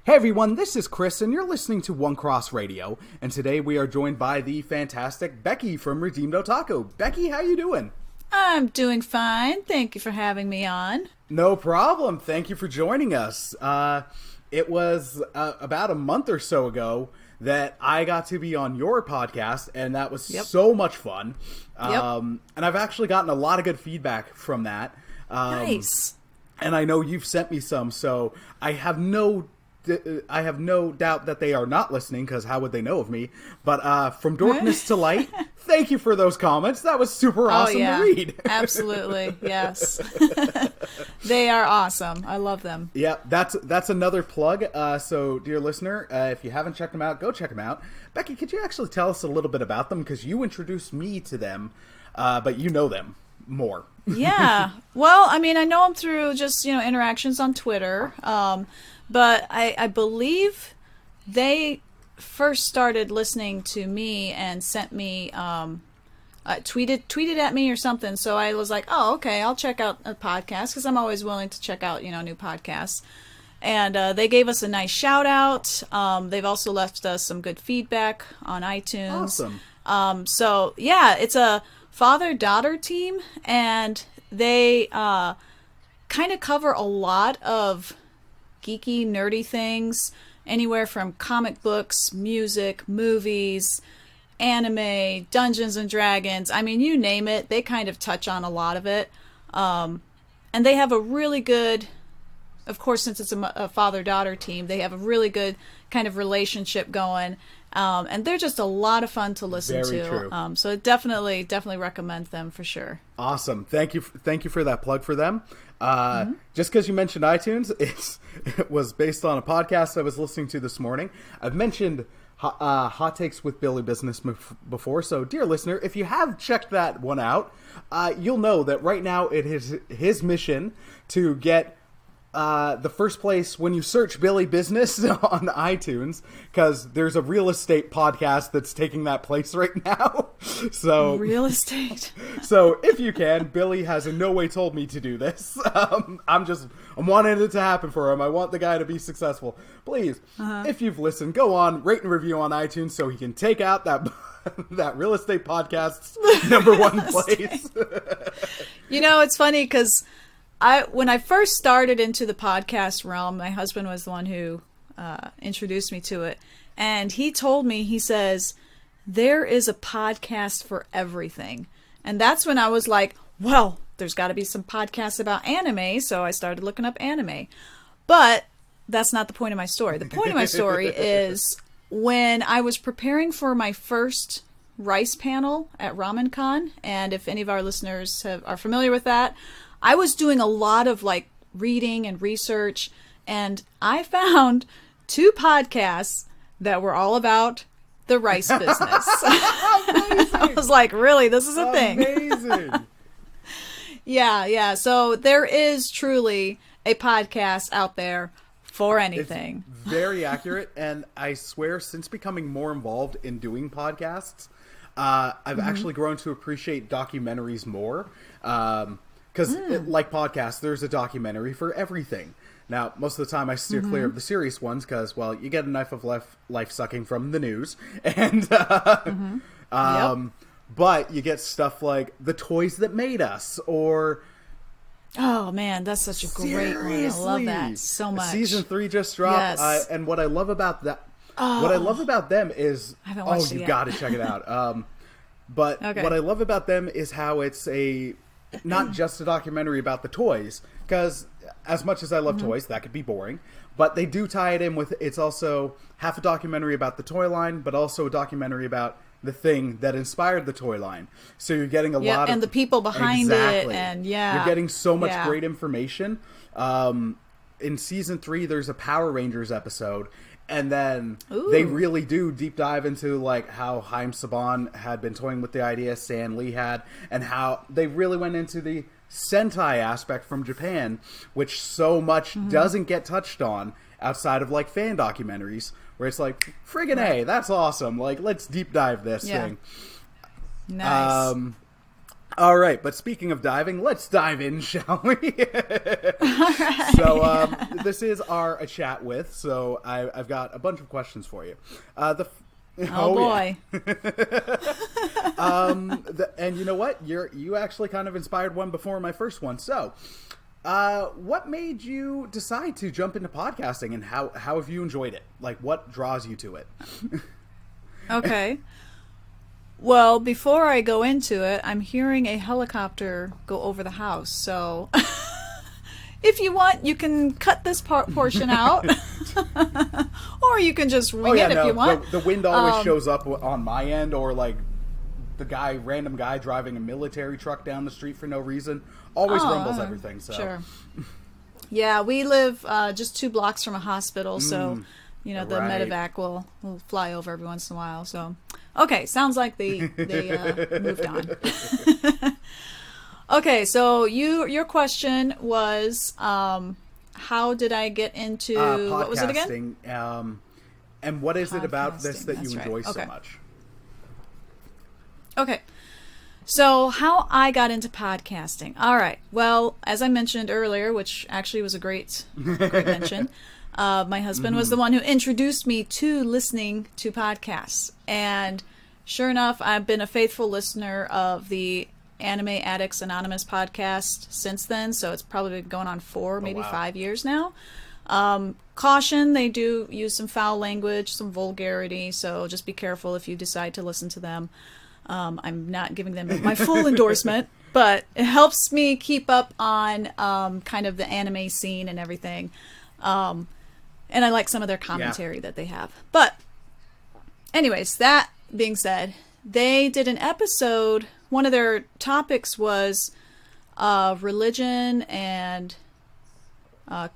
Hey everyone, this is Chris, and you're listening to One Cross Radio, and today we are joined by the fantastic Becky from Redeemed Otaku. Becky, how you doing? I'm doing fine. Thank you for having me on. No problem. Thank you for joining us. It was about a month or so ago that I got to be on your podcast, and that was so much fun. And I've actually gotten a lot of good feedback from that. Nice. And I know you've sent me some, so I have no doubt that they are not listening, because how would they know of me? But from darkness to light, thank you for those comments. That was super awesome to read. Absolutely, yes. They are awesome. I love them. Yeah, that's another plug. So, dear listener, if you haven't checked them out, go check them out. Becky, could you actually tell us a little bit about them? Because you introduced me to them, but you know them more. Yeah. Well, I mean, I know them through just, interactions on Twitter. But I believe they first started listening to me and sent me, tweeted at me or something. So I was like, oh, okay, I'll check out a podcast, because I'm always willing to check out, new podcasts. And they gave us a nice shout out. They've also left us some good feedback on iTunes. Awesome. So yeah, it's a father-daughter team, and they kind of cover a lot of geeky, nerdy things, anywhere from comic books, music, movies, anime, Dungeons and Dragons. I mean, you name it, they kind of touch on a lot of it. And they have a really good, of course, since it's a father-daughter team, they have a really good kind of relationship going. And they're just a lot of fun to listen Very to. true. So definitely recommend them for sure. Awesome. Thank you for that plug for them. Just because you mentioned iTunes, it was based on a podcast I was listening to this morning. I've mentioned Hot Takes with Billy Business before, so dear listener, if you have checked that one out, you'll know that right now it is his mission to get the first place when you search Billy Business on iTunes, because there's a real estate podcast that's taking that place right now. So real estate. So if you can, Billy has in no way told me to do this. I'm wanting it to happen for him. I want the guy to be successful. Please, if you've listened, go on, rate and review on iTunes so he can take out that real estate podcast's number one place. It's funny because when I first started into the podcast realm, my husband was the one who introduced me to it. And he told me, he says, there is a podcast for everything. And that's when I was like, well, there's got to be some podcasts about anime. So I started looking up anime. But that's not the point of my story. The point of my story is when I was preparing for my first rice panel at RamenCon, and if any of our listeners are familiar with that, I was doing a lot of reading and research, and I found 2 podcasts that were all about the rice business. I was like, really, this is a thing. Amazing. Yeah. So there is truly a podcast out there for anything. It's very accurate, and I swear, since becoming more involved in doing podcasts, I've actually grown to appreciate documentaries more. Because, like podcasts, there's a documentary for everything. Now, most of the time I steer clear of the serious ones because, well, you get a knife of life sucking from the news. And, but you get stuff like The Toys That Made Us, or... Oh, man, that's such a great one. I love that so much. Season 3 just dropped. Yes. And what I love about that... What I love about them is... I haven't watched it you yet. got to check it out. But what I love about them is how it's not just a documentary about the toys, because as much as I love toys, that could be boring, but they do tie it in with, it's also half a documentary about the toy line, but also a documentary about the thing that inspired the toy line. So you're getting a lot of... and the people behind it, and You're getting so much great information. In season 3, there's a Power Rangers episode, and then they really do deep dive into how Haim Saban had been toying with the idea, Stan Lee had, and how they really went into the Sentai aspect from Japan, which so much doesn't get touched on outside of fan documentaries, where it's friggin' A, that's awesome. Let's deep dive this thing. Nice. All right, but speaking of diving, let's dive in, shall we? Right. So this is our a chat with. So I've got a bunch of questions for you. Oh boy! Yeah. And you know what? You actually kind of inspired one before my first one. So, what made you decide to jump into podcasting, and how have you enjoyed it? Like, what draws you to it? Okay. Well, before I go into it, I'm hearing a helicopter go over the house, so if you want, you can cut this portion out, or you can just wing it if you want. The wind always shows up on my end, or like the random guy driving a military truck down the street for no reason, always rumbles everything. So sure. Yeah, we live just 2 blocks from a hospital, so the medevac will fly over every once in a while. So, okay, sounds like they moved on. Okay, so your question was, how did I get into what was it again? And what is it about this that you enjoy so Okay. much? Okay. So how I got into podcasting. All right. Well, as I mentioned earlier, which actually was a great mention, my husband was the one who introduced me to listening to podcasts. And sure enough, I've been a faithful listener of the Anime Addicts Anonymous podcast since then. So it's probably been going on 4, maybe 5 years now. Caution, they do use some foul language, some vulgarity. So just be careful if you decide to listen to them. I'm not giving them my full endorsement, but it helps me keep up on kind of the anime scene and everything. And I like some of their commentary that they have. But anyways, that being said, they did an episode. One of their topics was religion and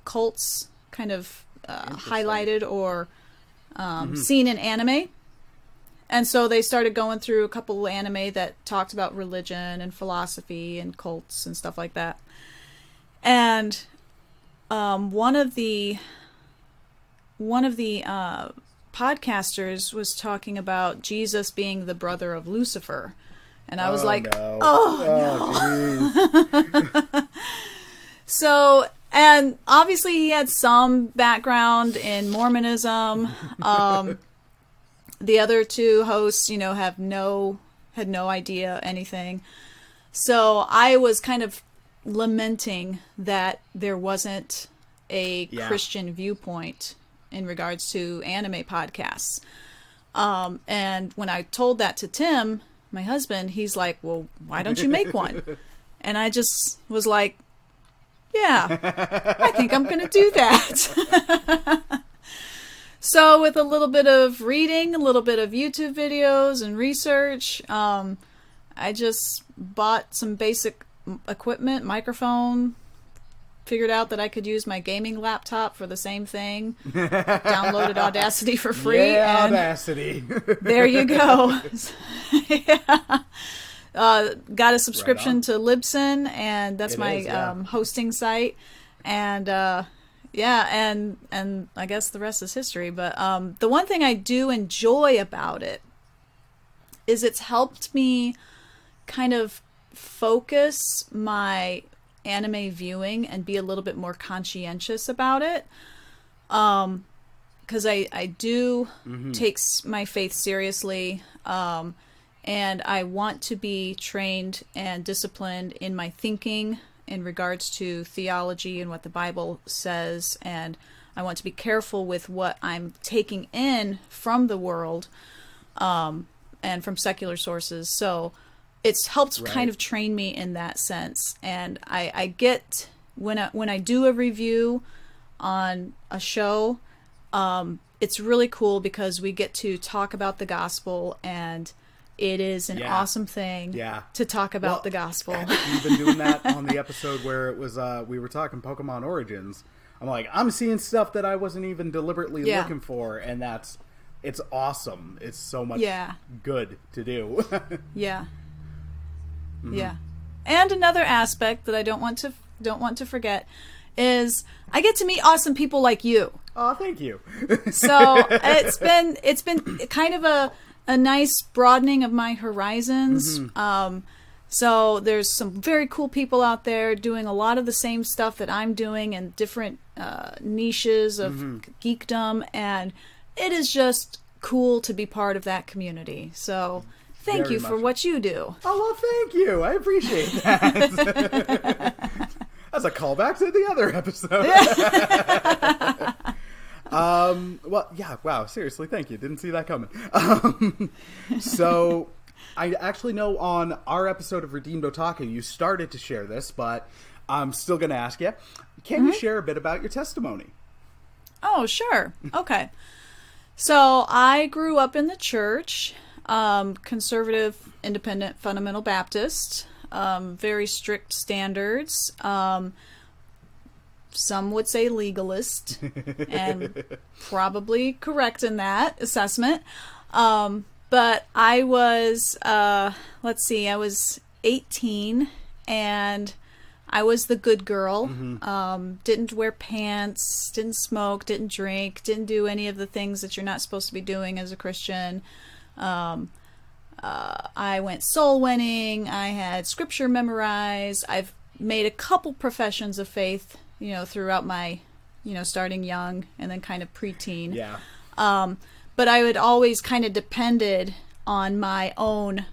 cults kind of highlighted or seen in anime. And so they started going through a couple of anime that talked about religion and philosophy and cults and stuff like that. And one of the podcasters was talking about Jesus being the brother of Lucifer. And I was like, no. no. So, and obviously he had some background in Mormonism. The other 2 hosts, had no idea anything. So I was kind of lamenting that there wasn't a Christian viewpoint in regards to anime podcasts. And when I told that to Tim, my husband, he's like, well, why don't you make one? And I just was like, yeah, I think I'm going to do that. So with a little bit of reading, a little bit of YouTube videos and research, I just bought some basic equipment, microphone, figured out that I could use my gaming laptop for the same thing, downloaded Audacity for free. Yeah, and Audacity. There you go. Yeah. Got a subscription to Libsyn, and that's my hosting site. And and I guess the rest is history. But the one thing I do enjoy about it is it's helped me kind of focus my anime viewing and be a little bit more conscientious about it. Because I do take my faith seriously. And I want to be trained and disciplined in my thinking in regards to theology and what the Bible says, and I want to be careful with what I'm taking in from the world and from secular sources. So it's helped kind of train me in that sense. And I get, when I do a review on a show, it's really cool because we get to talk about the gospel, and it is an awesome thing to talk about the gospel. You've been doing that on the episode where it was we were talking Pokemon Origins. I'm like, I'm seeing stuff that I wasn't even deliberately looking for, and it's awesome. It's so much good to do. Yeah. And another aspect that I don't want to forget is I get to meet awesome people like you. Oh, thank you. So it's been kind of a nice broadening of my horizons. So there's some very cool people out there doing a lot of the same stuff that I'm doing in different niches of geekdom, and it is just cool to be part of that community. So thank you for what you do. Oh, well, thank you. I appreciate that. That's a callback to the other episode. Well, yeah, wow, seriously, thank you. Didn't see that coming. So, I actually know on our episode of Redeemed Otaku, you started to share this, but I'm still going to ask you, can you share a bit about your testimony? Oh, sure. Okay. So, I grew up in the church, conservative, independent, fundamental Baptist, very strict standards, some would say legalist, and probably correct in that assessment. But I was, I was 18, and I was the good girl. Didn't wear pants, didn't smoke, didn't drink, didn't do any of the things that you're not supposed to be doing as a Christian. I went soul winning. I had scripture memorized. I've made a couple professions of faith, throughout my, starting young and then kind of preteen. Yeah. But I had always kind of depended on my own,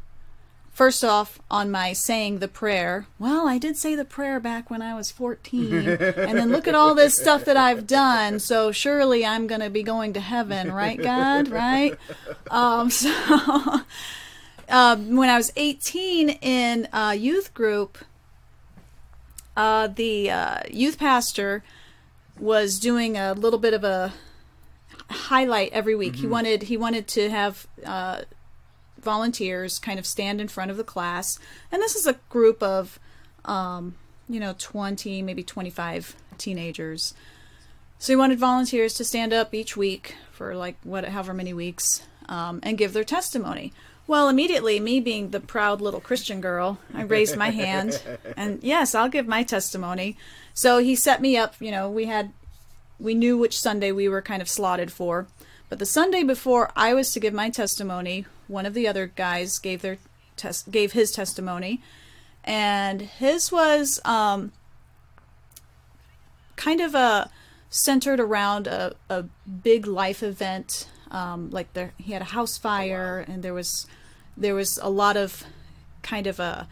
first off, on my saying the prayer. Well, I did say the prayer back when I was 14. And then look at all this stuff that I've done. So surely I'm going to be going to heaven, right, God? Right? When I was 18 in youth group, the youth pastor was doing a little bit of a highlight every week. He wanted to have volunteers kind of stand in front of the class, and this is a group of 20, maybe 25 teenagers. So he wanted volunteers to stand up each week for however many weeks, and give their testimony. Well, immediately, me being the proud little Christian girl, I raised my hand, and yes, I'll give my testimony. So he set me up. We knew which Sunday we were kind of slotted for, but the Sunday before I was to give my testimony, one of the other guys gave his testimony, and his was kind of centered around a big life event. He had a house fire, and there was a lot of kind of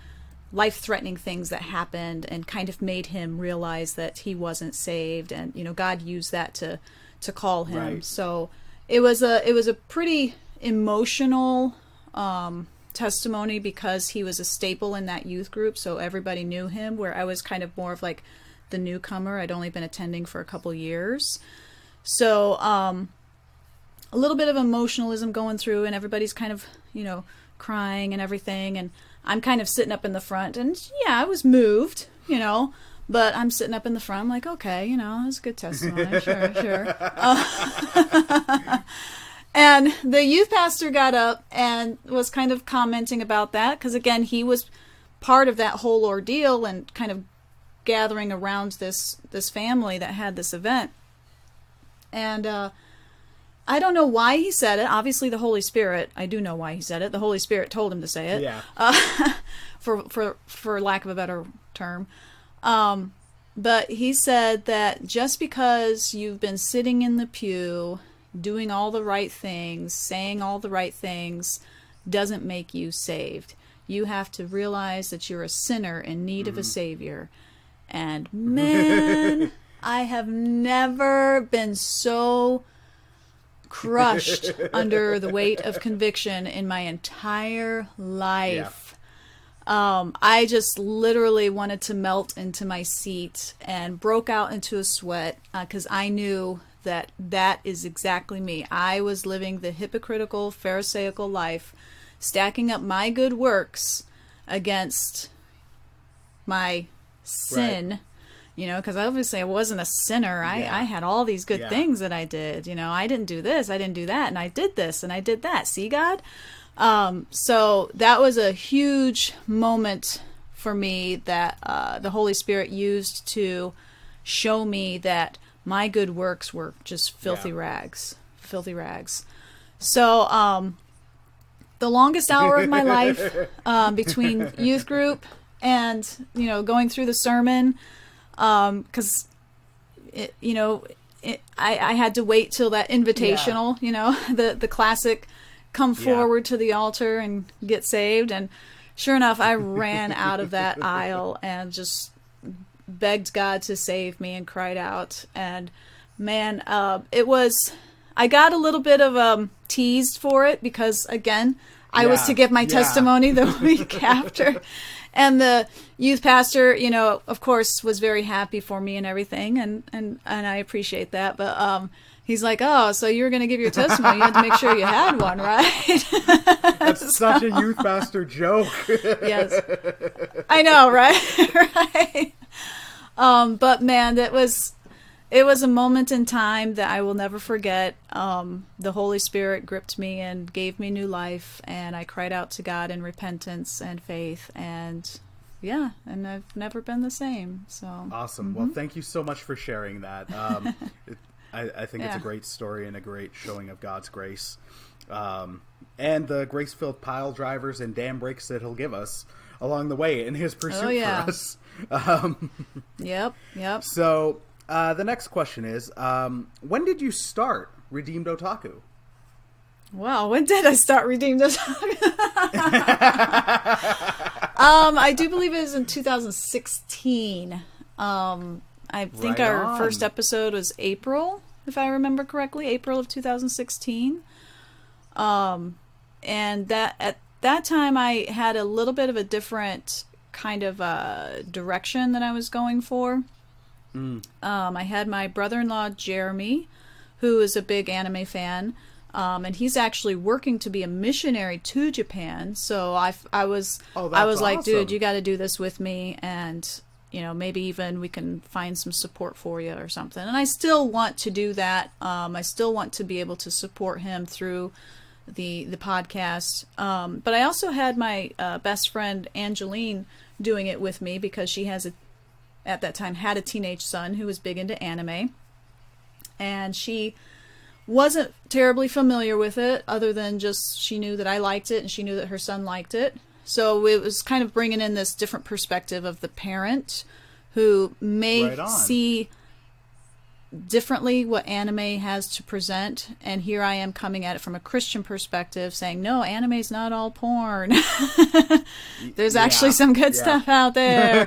life-threatening things that happened, and kind of made him realize that he wasn't saved, and God used that to call him. Right. So it was a pretty emotional testimony, because he was a staple in that youth group, so everybody knew him, where I was kind of more of like the newcomer. I'd only been attending for a couple years, so a little bit of emotionalism going through, and everybody's kind of crying and everything, and I'm kind of sitting up in the front, and yeah, I was moved, but I'm sitting up in the front. I'm like, okay, that was a good testimony. Sure. And the youth pastor got up and was kind of commenting about that, because again, he was part of that whole ordeal and kind of gathering around this family that had this event. And I don't know why he said it. Obviously, the Holy Spirit. I do know why he said it. The Holy Spirit told him to say it. Yeah. For lack of a better term. But he said that just because you've been sitting in the pew, doing all the right things, saying all the right things, doesn't make you saved. You have to realize that you're a sinner in need of a savior. And man, I have never been so crushed under the weight of conviction in my entire life. I just literally wanted to melt into my seat and broke out into a sweat, because I knew that is exactly me. I was living the hypocritical, pharisaical life, stacking up my good works against my sin. Right. Because obviously I wasn't a sinner. I had all these good things that I did. I didn't do this, I didn't do that, and I did this, and I did that. See, God? So that was a huge moment for me that the Holy Spirit used to show me that my good works were just filthy rags. So the longest hour of my life, between youth group and, going through the sermon, because, I had to wait till that invitational, the classic come forward to the altar and get saved. And sure enough, I ran out of that aisle and just begged God to save me and cried out. And man, I got a little bit of teased for it because, again, I was to give my testimony the week after. And the youth pastor, of course, was very happy for me and everything, and I appreciate that. But he's like, "Oh, so you were going to give your testimony? You had to make sure you had one, right?" That's such a youth pastor joke. Yes, I know, right? Right. But man, it was a moment in time that I will never forget. The Holy Spirit gripped me and gave me new life, and I cried out to God in repentance and faith, and and I've never been the same. So awesome. Well, thank you so much for sharing that. I think it's a great story and a great showing of God's grace, and the grace-filled pile drivers and dam breaks that He'll give us along the way in His pursuit for us. Yep. So. The next question is, when did you start Redeemed Otaku? Wow, when did I start Redeemed Otaku? I do believe it was in 2016. I think our first episode was April, if I remember correctly, April of 2016. And that at that time I had a little bit of a different kind of direction that I was going for. I had my brother-in-law Jeremy, who is a big anime fan, and he's actually working to be a missionary to Japan. So I was like, dude, you got to do this with me, and maybe even we can find some support for you or something. And I still want to do that. I still want to be able to support him through the podcast. But I also had my best friend Angeline doing it with me because she has at that time had a teenage son who was big into anime, and she wasn't terribly familiar with it other than just she knew that I liked it and she knew that her son liked it. So it was kind of bringing in this different perspective of the parent who may see differently what anime has to present, and here I am coming at it from a Christian perspective saying, no, anime's not all porn. There's actually some good stuff out there.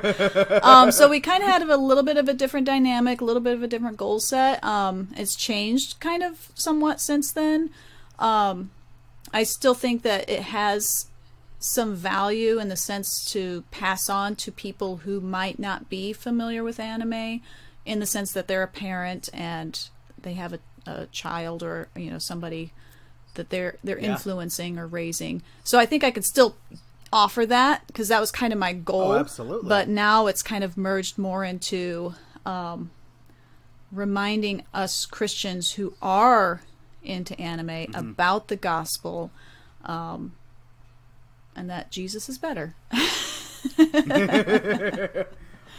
So we kind of had a little bit of a different dynamic, a little bit of a different goal set. It's changed kind of somewhat since then. I still think that it has some value in the sense to pass on to people who might not be familiar with anime, in the sense that they're a parent and they have a child or somebody that they're influencing or raising. So I think I could still offer that because that was kind of my goal. Oh, absolutely. But now it's kind of merged more into reminding us Christians who are into anime about the gospel, and that Jesus is better.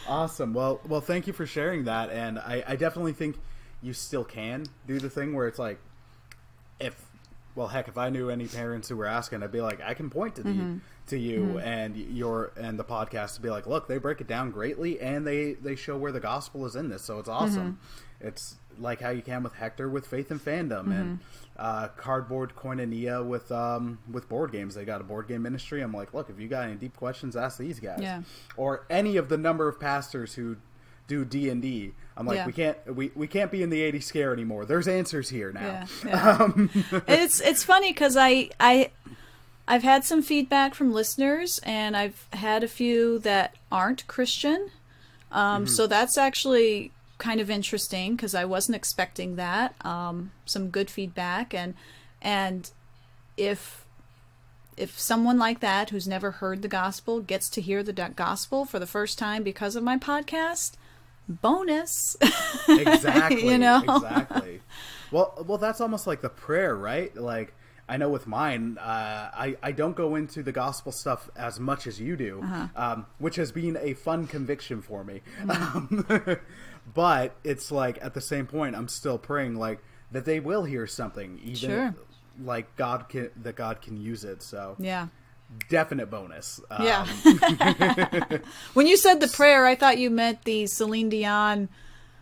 Awesome. Well, thank you for sharing that, and I definitely think you still can do the thing where it's like, if I knew any parents who were asking, I'd be like, I can point to you and the podcast to be like, look, they break it down greatly, and they show where the gospel is in this, so it's awesome. It's like how you can with Hector with Faith and Fandom, and Cardboard Koinonia with board games. They got a board game ministry. I'm like, look, if you got any deep questions, ask these guys. Yeah. Or any of the number of pastors who do D&D. I'm like, we can't be in the 80s scare anymore. There's answers here now. It's funny because I've had some feedback from listeners, and I've had a few that aren't Christian. So that's actually kind of interesting because I wasn't expecting that. Some good feedback, and if someone like that who's never heard the gospel gets to hear the gospel for the first time because of my podcast, bonus. Exactly. Exactly. Well, that's almost like the prayer, right? Like, I know with mine, I don't go into the gospel stuff as much as you do, which has been a fun conviction for me. But it's like, at the same point, I'm still praying like that they will hear something, even like God can use it. So yeah. Definite bonus. Yeah. When you said the prayer, I thought you meant the Celine Dion.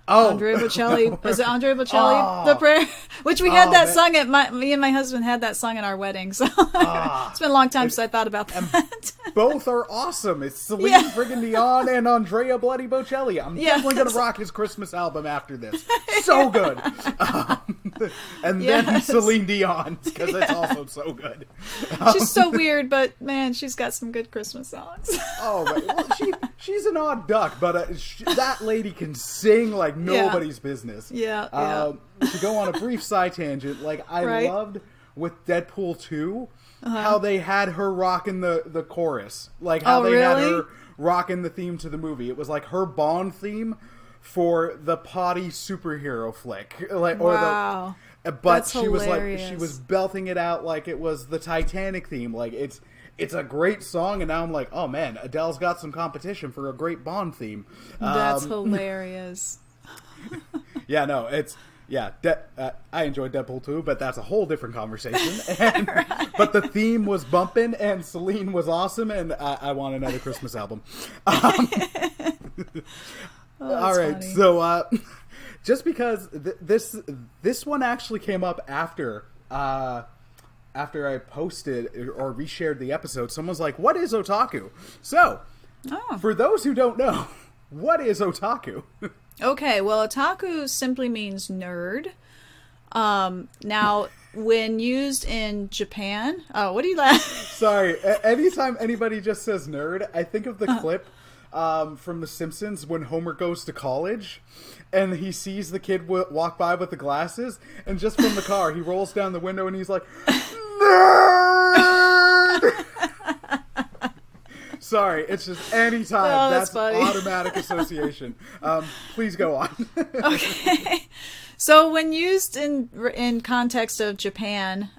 Andrea Bocelli. Was it Andrea Bocelli? The prayer, which we had that sung at me and my husband had that sung at our wedding. So it's been a long time since I thought about that. Both are awesome. It's Celine friggin' Dion and Andrea Bloody Bocelli. I'm definitely gonna rock his Christmas album after this. So good. And then Celine Dion because it's also so good. She's so weird, but man, she's got some good Christmas songs. Well, she's an odd duck, but that lady can sing like nobody's business. To go on a brief side tangent, like I loved with Deadpool 2 how they had her rocking the chorus, like how they had her rocking the theme to the movie. It was like her Bond theme for the potty superhero flick, like wow. But That's she was hilarious. like she was belting it out like it was the Titanic theme. Like it's a great song, and now I'm like, oh man, Adele's got some competition for a great Bond theme. That's hilarious. Yeah, no, it's I enjoyed Deadpool 2, but that's a whole different conversation. And, but the theme was bumping, and Celine was awesome, and I want another Christmas album. All right, funny. so just because this one actually came up after I posted or reshared the episode, someone's like, "What is otaku?" So, for those who don't know, what is otaku? Okay, well, otaku simply means nerd. Now, when used in Japan... Oh, what do you laugh? Sorry, anytime anybody just says nerd, I think of the clip from The Simpsons when Homer goes to college, and he sees the kid walk by with the glasses, and just from the car, he rolls down the window, and he's like, nerd! Sorry, it's just anytime. That's automatic association. Please go on. Okay. So when used in context of Japan,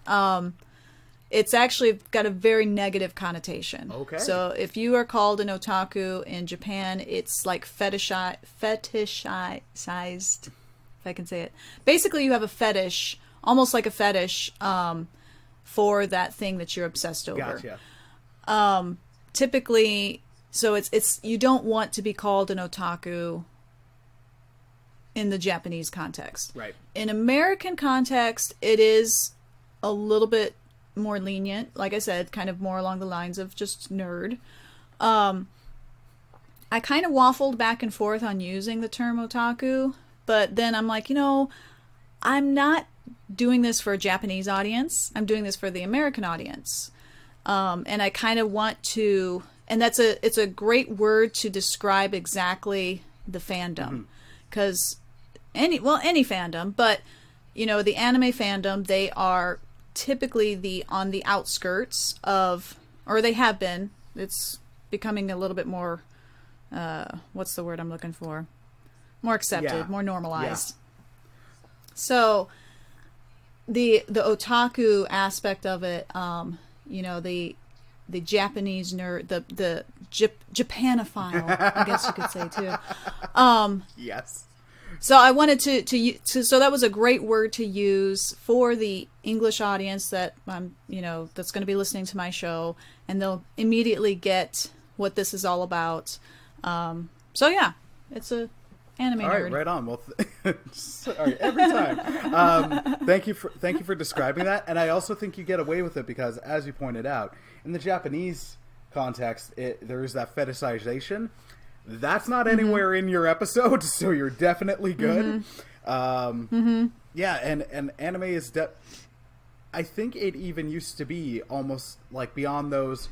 it's actually got a very negative connotation. Okay. So if you are called an otaku in Japan, it's like fetishized, if I can say it. Basically, you have a fetish, almost like a fetish, for that thing that you're obsessed over. Gotcha. Typically, so it's you don't want to be called an otaku in the Japanese context. Right. In American context, it is a little bit more lenient. Like I said, kind of more along the lines of just nerd. I kind of waffled back and forth on using the term otaku, but then I'm like, I'm not doing this for a Japanese audience. I'm doing this for the American audience. And I kind of want to, and it's a great word to describe exactly the fandom, because any fandom, but the anime fandom, they are typically on the outskirts of, or they have been. It's becoming a little bit more, what's the word I'm looking for? More accepted, more normalized. Yeah. So the otaku aspect of it, the Japanese nerd, the Japanophile, I guess you could say too. Yes. So I wanted to so that was a great word to use for the English audience that that's going to be listening to my show, and they'll immediately get what this is all about. So yeah, it's a anime all right, nerd. right on. Well, sorry, every time. Thank you for describing that, and I also think you get away with it because, as you pointed out, in the Japanese context, there is that fetishization. That's not anywhere in your episode, so you're definitely good. Yeah, and anime is I think it even used to be almost like beyond those,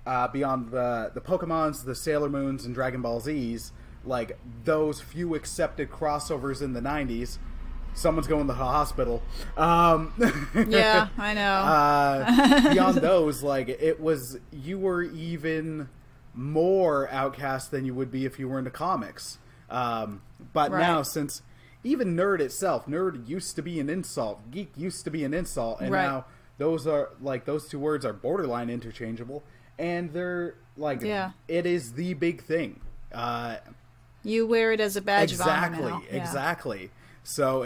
beyond the Pokemons, the Sailor Moons, and Dragon Ball Zs. Like those few accepted crossovers in the 90s, someone's going to the hospital. Yeah, I know. Beyond those, like you were even more outcast than you would be if you were into comics. But now, since even nerd itself, nerd used to be an insult, geek used to be an insult, and now those two words are borderline interchangeable, and they're like, it is the big thing. You wear it as a badge of honor now. Exactly. So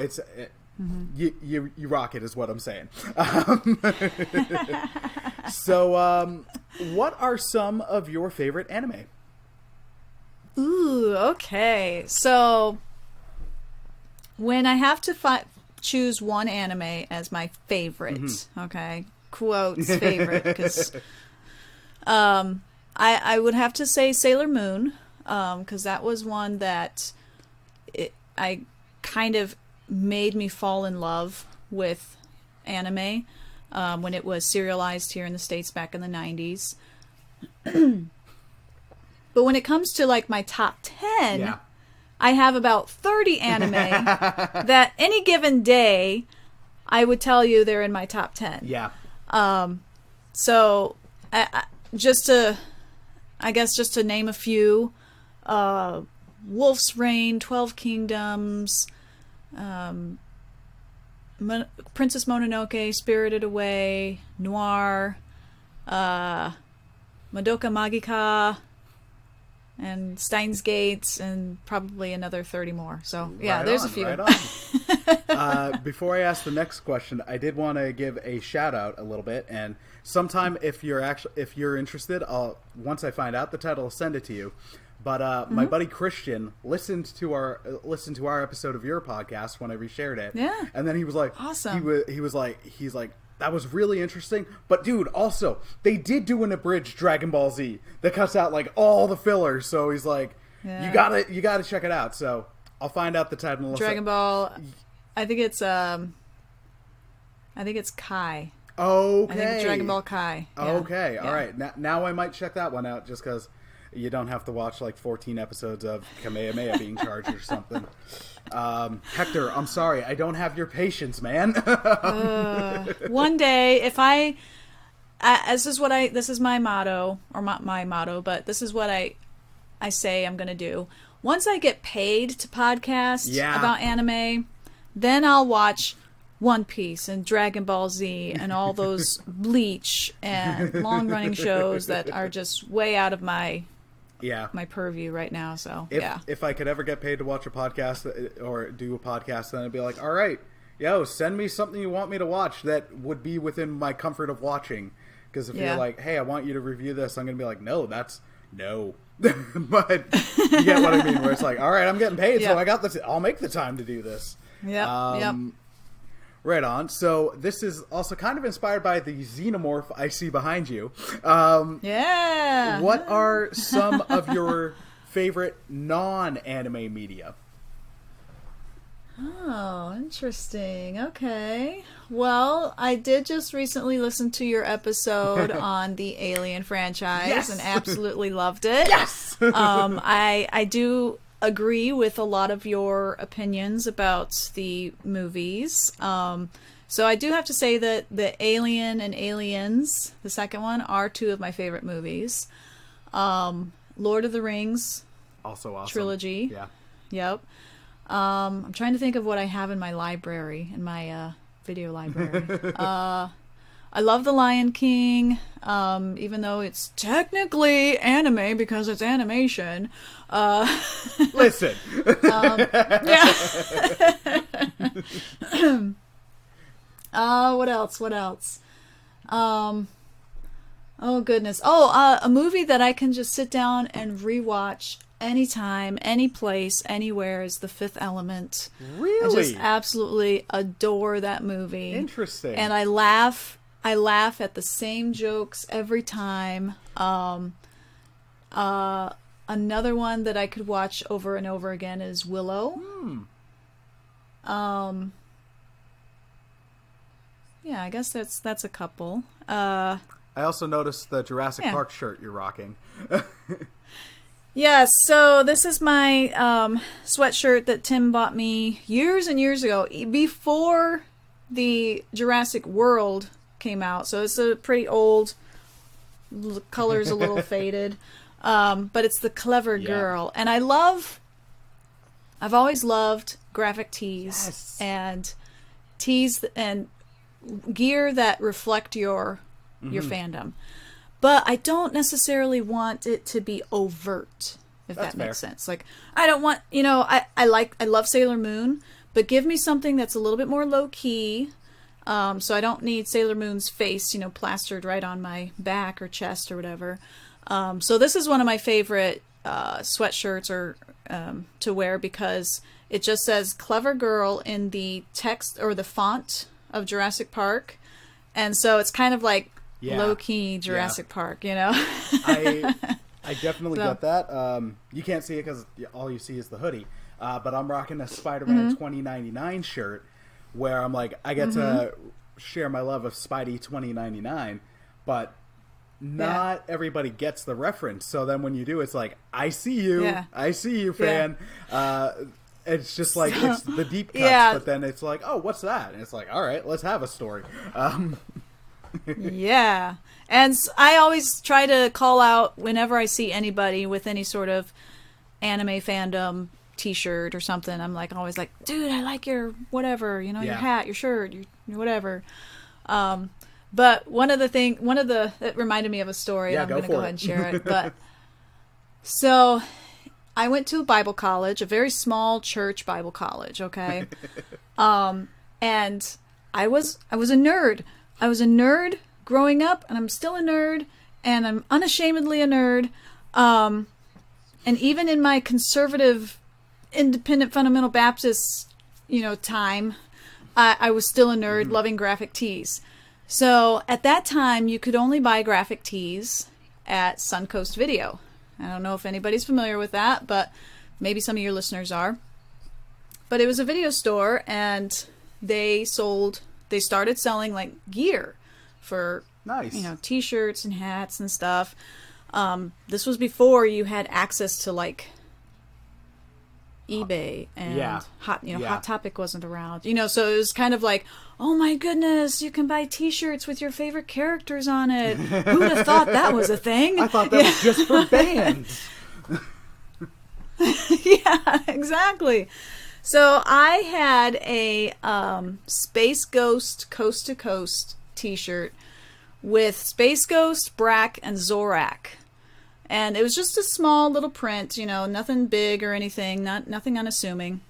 you rock it, is what I'm saying. So, what are some of your favorite anime? Ooh, okay. So, when I have to choose one anime as my favorite, okay, quotes favorite, because I would have to say Sailor Moon, because that was one that I kind of made me fall in love with anime when it was serialized here in the States back in the 90s. But when it comes to like my top 10, I have about 30 anime that any given day I would tell you they're in my top 10. Yeah. So just to name a few, Wolf's Reign, 12 Kingdoms, Princess Mononoke, Spirited Away, Noir, Madoka Magica, and Steins Gate, and probably another 30 more. So, yeah, there's a few. Right on. Before I ask the next question, I did want to give a shout out a little bit, and sometime if you're interested, once I find out the title, I'll send it to you. But my buddy Christian listened to our episode of your podcast when I reshared it. Yeah. And then he was like, awesome. He's like, that was really interesting. But dude, also they did do an abridged Dragon Ball Z that cuts out like all the fillers. So he's like, you gotta check it out. So I'll find out the title. Dragon Ball. I think it's Kai. Okay. I think it's Dragon Ball Kai. Yeah. Okay. All right. Now I might check that one out just because you don't have to watch like 14 episodes of Kamehameha being charged or something. Hector, I'm sorry. I don't have your patience, man. One day, if this is my motto, or not my motto, but this is what I say I'm going to do. Once I get paid to podcast about anime, then I'll watch One Piece and Dragon Ball Z and all those Bleach and long-running shows that are just way out of my purview right now. So if I could ever get paid to watch a podcast or do a podcast, then I'd be like, all right, send me something you want me to watch that would be within my comfort of watching. Because if you're like, hey, I want you to review this, I'm gonna be like, no. But you get what I mean, where it's like, all right, I'm getting paid, so I got this, I'll make the time to do this. Right on. So this is also kind of inspired by the xenomorph I see behind you. What are some of your favorite non-anime media? Oh, interesting. Okay. Well, I did just recently listen to your episode on the Alien franchise and absolutely loved it. Yes! I do agree with a lot of your opinions about the movies. So I do have to say that the Alien and Aliens, the second one, are two of my favorite movies. Lord of the Rings, also awesome trilogy. Yeah. Yep. I'm trying to think of what I have in my library, in my video library. I love The Lion King, even though it's technically anime because it's animation. Listen. What else? Oh, goodness. A movie that I can just sit down and rewatch anytime, any place, anywhere is The Fifth Element. Really? I just absolutely adore that movie. Interesting. And I laugh at the same jokes every time. Another one that I could watch over and over again is Willow. Yeah, I guess that's a couple. I also noticed the Jurassic Park shirt you're rocking. Yes, so this is my sweatshirt that Tim bought me years and years ago, before the Jurassic World came out. So it's a pretty old, the color's a little faded, but it's the Clever Girl. And I've always loved graphic tees and tees and gear that reflect your fandom. But I don't necessarily want it to be overt, if that makes sense. Like, I don't want, I love Sailor Moon, but give me something that's a little bit more low key. So I don't need Sailor Moon's face, plastered right on my back or chest or whatever. So this is one of my favorite sweatshirts or to wear because it just says "Clever Girl" in the text or the font of Jurassic Park, and so it's kind of like low key Jurassic Park, I definitely get that. You can't see it because all you see is the hoodie. But I'm rocking a Spider-Man 2099 shirt where I'm like, I get to share my love of Spidey 2099, but not everybody gets the reference. So then when you do, it's like, I see you. Yeah. I see you, fan. Yeah. It's just like, it's the deep cuts, but then it's like, oh, what's that? And it's like, all right, let's have a story. Yeah. And I always try to call out whenever I see anybody with any sort of anime fandom t-shirt or something. I'm like, always like, dude, I like your whatever, your hat, your shirt, your whatever. But that reminded me of a story. I'm going to go ahead and share it. But so I went to a Bible college, a very small church Bible college. Okay. And I was a nerd. I was a nerd growing up, and I'm still a nerd, and I'm unashamedly a nerd. And even in my conservative, independent, fundamental Baptist, time, I was still a nerd, loving graphic tees. So at that time, you could only buy graphic tees at Suncoast Video. I don't know if anybody's familiar with that, but maybe some of your listeners are. But it was a video store, and they started selling like gear for t-shirts and hats and stuff. This was before you had access to like eBay and Hot Topic wasn't around. So it was kind of like, oh my goodness, you can buy t-shirts with your favorite characters on it. Who'd have thought that was a thing? I thought that was just for bands. Yeah, exactly. So I had a Space Ghost Coast to Coast t-shirt with Space Ghost, Brack, and Zorak. And it was just a small little print, nothing big or anything, nothing unassuming.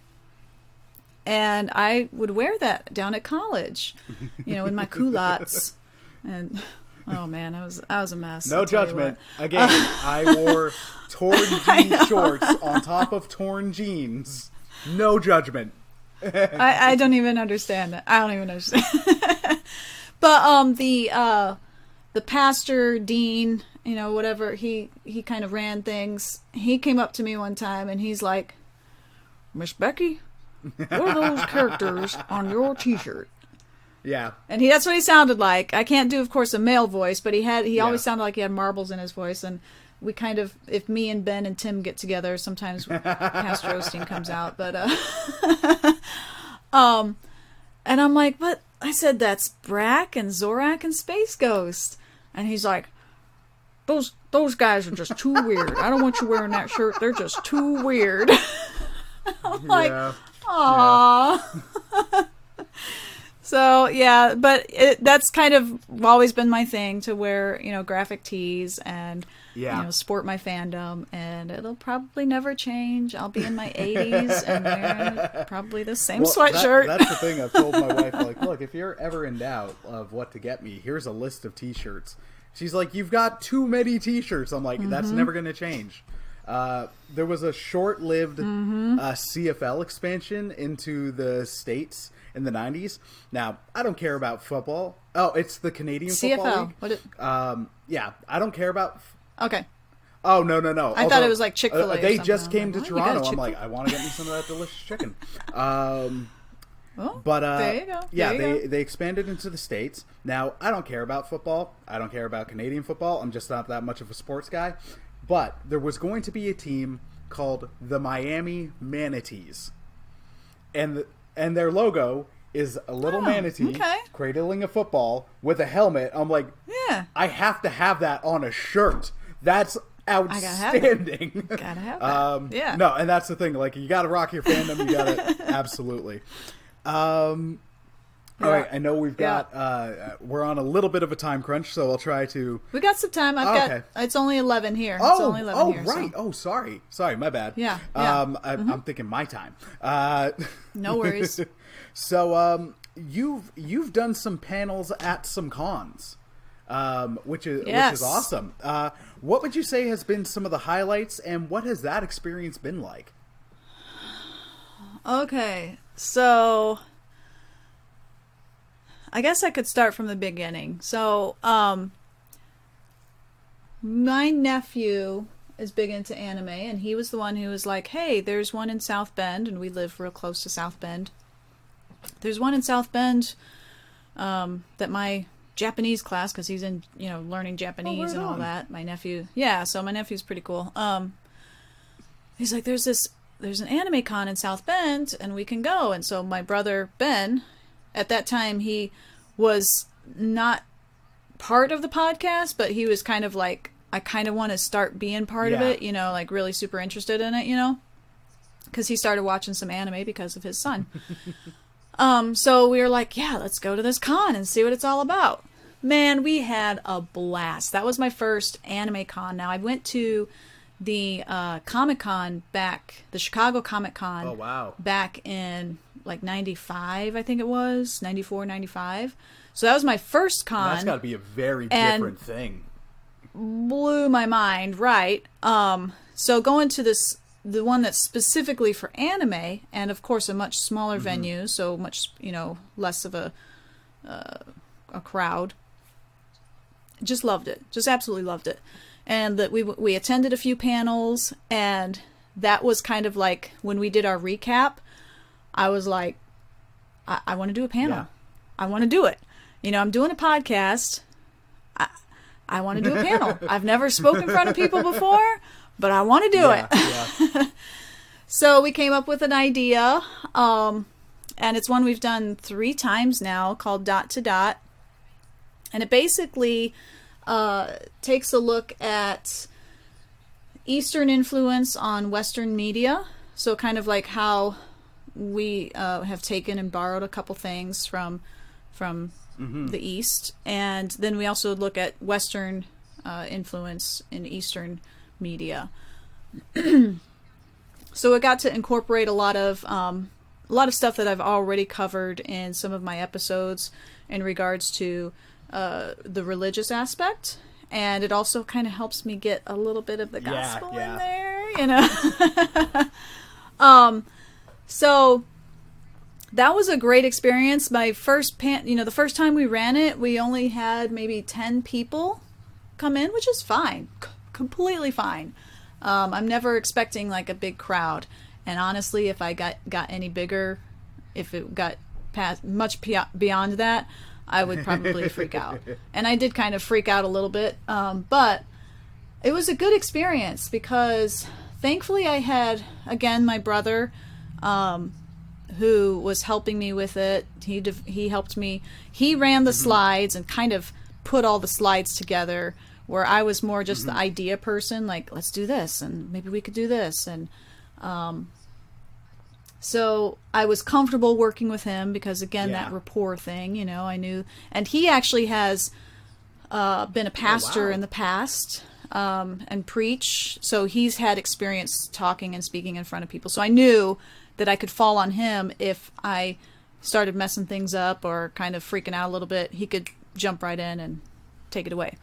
And I would wear that down at college, in my culottes. And oh man, I was a mess. No judgment. Again, I wore torn jean shorts on top of torn jeans. No judgment. I don't even understand that. I don't even understand. But the pastor, dean, whatever, he kind of ran things. He came up to me one time and he's like, "Miss Becky, what are those characters on your t-shirt?" Yeah. And that's what he sounded like. I can't do, of course, a male voice, but he always sounded like he had marbles in his voice. And we kind of, if me and Ben and Tim get together, sometimes Pastor Osteen comes out. But and I'm like, "But," I said, "that's Brack and Zorak and Space Ghost." And he's like, those guys are just too weird. I don't want you wearing that shirt. They're just too weird." I'm like, aww. Yeah. So, yeah, but that's kind of always been my thing, to wear, graphic tees and, sport my fandom. And it'll probably never change. I'll be in my 80s and wearing probably the same sweatshirt. That's the thing I've told my wife. Like, look, if you're ever in doubt of what to get me, here's a list of t-shirts. She's like, "You've got too many t-shirts." I'm like, that's never going to change. There was a short-lived CFL expansion into the States in the 90s. Now, I don't care about football. Oh, it's the Canadian Football League. What I don't care about... Okay. Oh, no. I thought it was like Chick-fil-A They just came to Toronto. I'm like, I want to get me some of that delicious chicken. But there you go. They expanded into the States. Now, I don't care about football. I don't care about Canadian football. I'm just not that much of a sports guy. But there was going to be a team called the Miami Manatees. And their logo is a little manatee cradling a football with a helmet. I'm like, I have to have that on a shirt. That's outstanding. Gotta have that. No, and that's the thing. Like, you got to rock your fandom. You got to absolutely. All right, I know we've got we're on a little bit of a time crunch, so I'll try to. We got some time. It's only 11 here. Oh, it's only 11 here, right. So. Oh, sorry, my bad. Yeah. I'm thinking my time. No worries. So, you've done some panels at some cons, which is awesome. What would you say has been some of the highlights, and what has that experience been like? Okay, so I guess I could start from the beginning. So, my nephew is big into anime, and he was the one who was like, hey, there's one in South Bend, and we live real close to South Bend. There's one in South Bend that my Japanese class, because he's in, learning Japanese and all that. My nephew, so my nephew's pretty cool. He's like, there's an anime con in South Bend, and we can go. And so my brother Ben, at that time, he was not part of the podcast, but he was kind of like, I kind of want to start being part of it, like really super interested in it, because he started watching some anime because of his son. So we were like, yeah, let's go to this con and see what it's all about. Man, we had a blast. That was my first anime con. Now, I went to the Comic-Con the Chicago Comic-Con. Oh, wow. Back in like 95, I think it was, 94, 95. So that was my first con. That's got to be a very different thing. Blew my mind, right? So going to the one that's specifically for anime, and of course a much smaller venue, so much, less of a crowd. Just loved it. Just absolutely loved it. And that we attended a few panels, and that was kind of like when we did our recap, I was like, I want to do a panel. Yeah. I want to do it. I'm doing a podcast. I want to do a panel. I've never spoken in front of people before, but I want to do it. Yeah. So we came up with an idea, and it's one we've done 3 times now, called Dot to Dot. And it basically takes a look at Eastern influence on Western media. So kind of like how we have taken and borrowed a couple things from the East. And then we also look at Western influence in Eastern media. So it got to incorporate a lot of stuff that I've already covered in some of my episodes in regards to the religious aspect, and it also kind of helps me get a little bit of the gospel in there, So that was a great experience. My first the first time we ran it, we only had maybe 10 people come in, which is fine, completely fine. I'm never expecting like a big crowd, and honestly, if I got any bigger, if it got past much beyond that, I would probably freak out. And I did kind of freak out a little bit, but it was a good experience because thankfully I had, again, my brother who was helping me with it. He helped me. He ran the slides and kind of put all the slides together, where I was more just the idea person, like, let's do this, and maybe we could do this. And so I was comfortable working with him because, again, that rapport thing, I knew. And he actually has been a pastor in the past and preach. So he's had experience talking and speaking in front of people. So I knew that I could fall on him if I started messing things up or kind of freaking out a little bit. He could jump right in and take it away.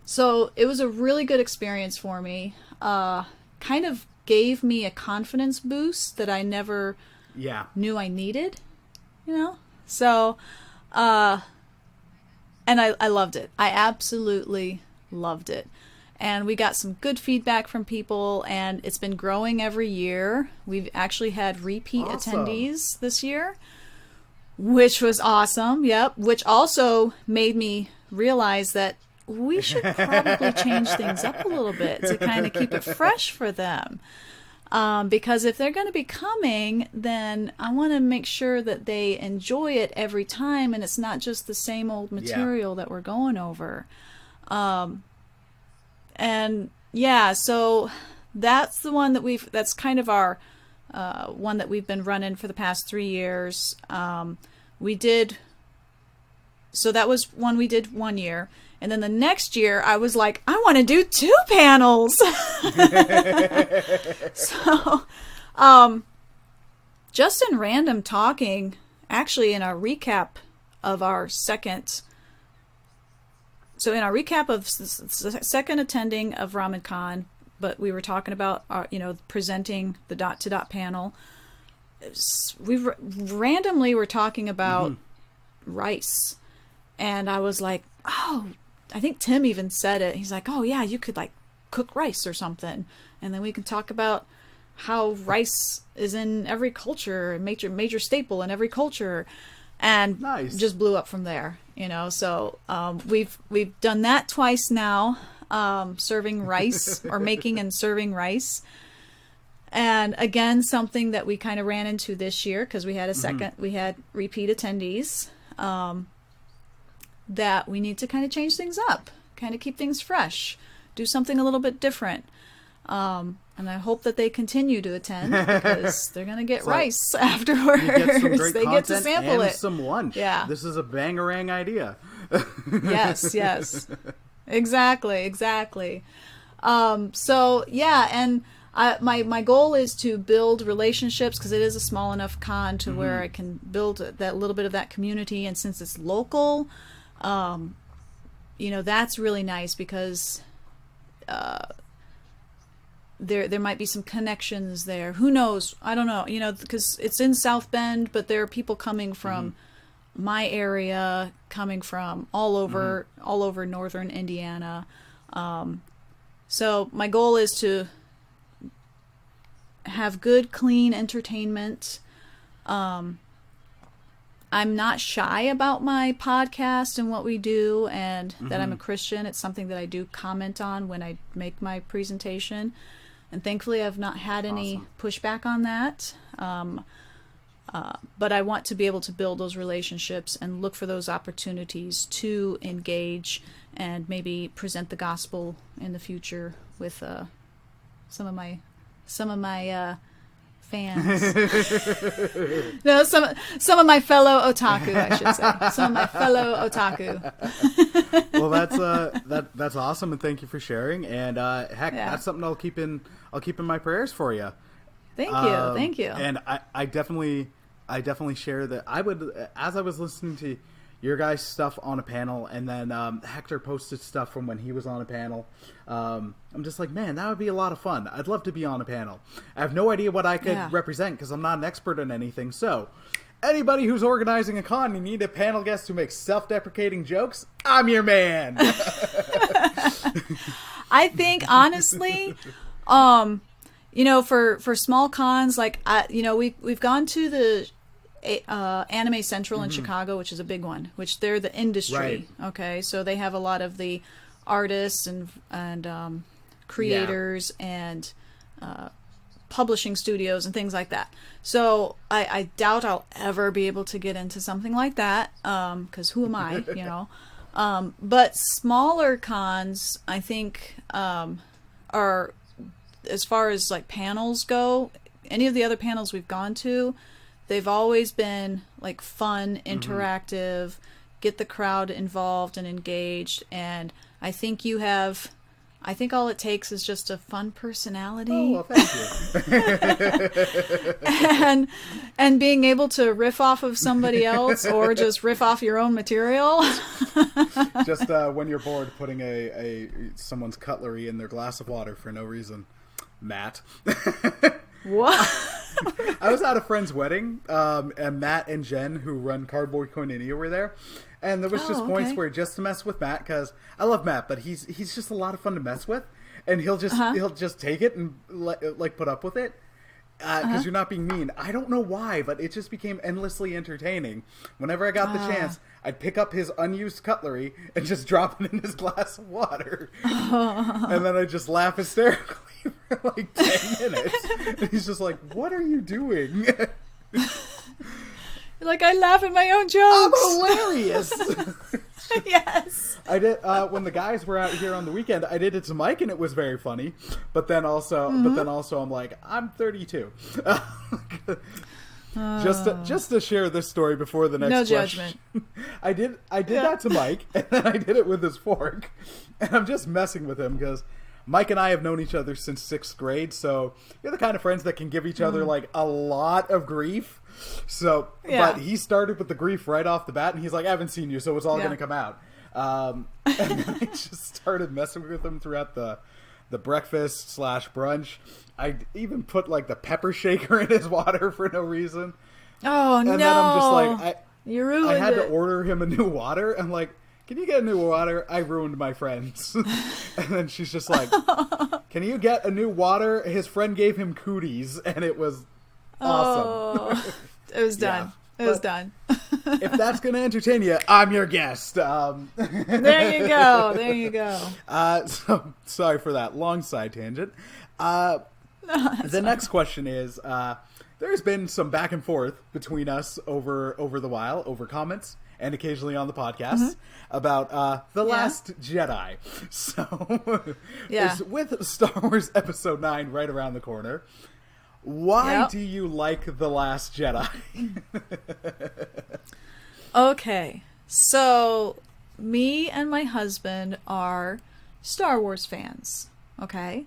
So it was a really good experience for me. Kind of gave me a confidence boost that I never knew I needed, So, and I loved it. I absolutely loved it. And we got some good feedback from people, and it's been growing every year. We've actually had repeat attendees this year, which was awesome. Yep. Which also made me realize that we should probably change things up a little bit to kind of keep it fresh for them. Because if they're going to be coming, then I want to make sure that they enjoy it every time, and it's not just the same old material that we're going over. So that's the one that that's kind of our one that we've been running for the past 3 years. So that was one we did 1 year. And then the next year, I was like, I want to do 2 panels. So, just in random talking, actually in our recap of our second... So in our recap of second attending of RamenCon, but we were talking about, presenting the Dot to Dot panel. We randomly were talking about rice. And I was like, oh, I think Tim even said it. He's like, oh yeah, you could like cook rice or something. And then we can talk about how rice is in every culture, a major staple in every culture. And just blew up from there, So we've done that twice now, serving rice or making and serving rice. And again, something that we kind of ran into this year because we had we had repeat attendees, that we need to kind of change things up, kind of keep things fresh, do something a little bit different. And I hope that they continue to attend because they're going to get rice afterwards. They get to sample and it. Some lunch. Yeah. This is a bangarang idea. Yes. Exactly. So, yeah, and my goal is to build relationships because it is a small enough con to where I can build that little bit of that community. And since it's local, that's really nice because... There might be some connections there. Who knows? I don't know. Because it's in South Bend, but there are people coming from my area, coming from all over northern Indiana. So my goal is to have good, clean entertainment. I'm not shy about my podcast and what we do, and that I'm a Christian. It's something that I do comment on when I make my presentation. And thankfully, I've not had any pushback on that. But I want to be able to build those relationships and look for those opportunities to engage and maybe present the gospel in the future with some of my fans. No, some of my fellow otaku, I should say. Some of my fellow otaku. Well, that's awesome, and thank you for sharing. And that's something I'll keep in my prayers for you. Thank you. And I definitely share that. I would, as I was listening to your guys' stuff on a panel, and then Hector posted stuff from when he was on a panel. I'm just like, man, that would be a lot of fun. I'd love to be on a panel. I have no idea what I could represent because I'm not an expert in anything. So, anybody who's organizing a con, you need a panel guest who makes self-deprecating jokes, I'm your man. I think, honestly, for small cons, like, we've gone to the Anime Central in Chicago, which is a big one, which they're the industry. Right. Okay. So they have a lot of the artists and creators and publishing studios and things like that. So I doubt I'll ever be able to get into something like that. 'Cause who am I, but smaller cons, I think, are, as far as like panels go, any of the other panels we've gone to, they've always been like fun, interactive, get the crowd involved and engaged. And I think all it takes is just a fun personality. Oh, well, thank you. and being able to riff off of somebody else or just riff off your own material. Just when you're bored, putting someone's cutlery in their glass of water for no reason. Matt. What? I was at a friend's wedding, and Matt and Jen, who run Cardboard Koinini, were there. And there was just points where, just to mess with Matt, because I love Matt, but he's just a lot of fun to mess with, and he'll just take it and put up with it, because you're not being mean. I don't know why, but it just became endlessly entertaining. Whenever I got the chance, I'd pick up his unused cutlery and just drop it in his glass of water, and then I'd just laugh hysterically for like 10 minutes. And he's just like, "What are you doing?" Like, I laugh at my own jokes. I'm hilarious. Yes. I did when the guys were out here on the weekend. I did it to Mike, and it was very funny. But then also, I'm like, I'm 32. Just to share this story before the next no question. judgment. I did that to Mike, and then I did it with his fork, and I'm just messing with him because Mike and I have known each other since 6th grade, so you're the kind of friends that can give each other like a lot of grief. So, but he started with the grief right off the bat, and he's like, I haven't seen you, so it's all going to come out. And then I just started messing with him throughout the breakfast / brunch. I even put like the pepper shaker in his water for no reason. Oh, and no. then I'm just like, you ruined I had it. to order him a new water. I'm like, can you get a new water? I ruined my friend's. And then she's just like, can you get a new water? His friend gave him cooties, and it was awesome. Oh, it was done. It was done. If that's going to entertain you, I'm your guest. There you go. There you go. So sorry for that long side tangent. The next question is, there's been some back and forth between us over the comments and occasionally on the podcast about The Last Jedi. So with Star Wars Episode 9 right around the corner, why do you like The Last Jedi? Okay, so me and my husband are Star Wars fans, okay?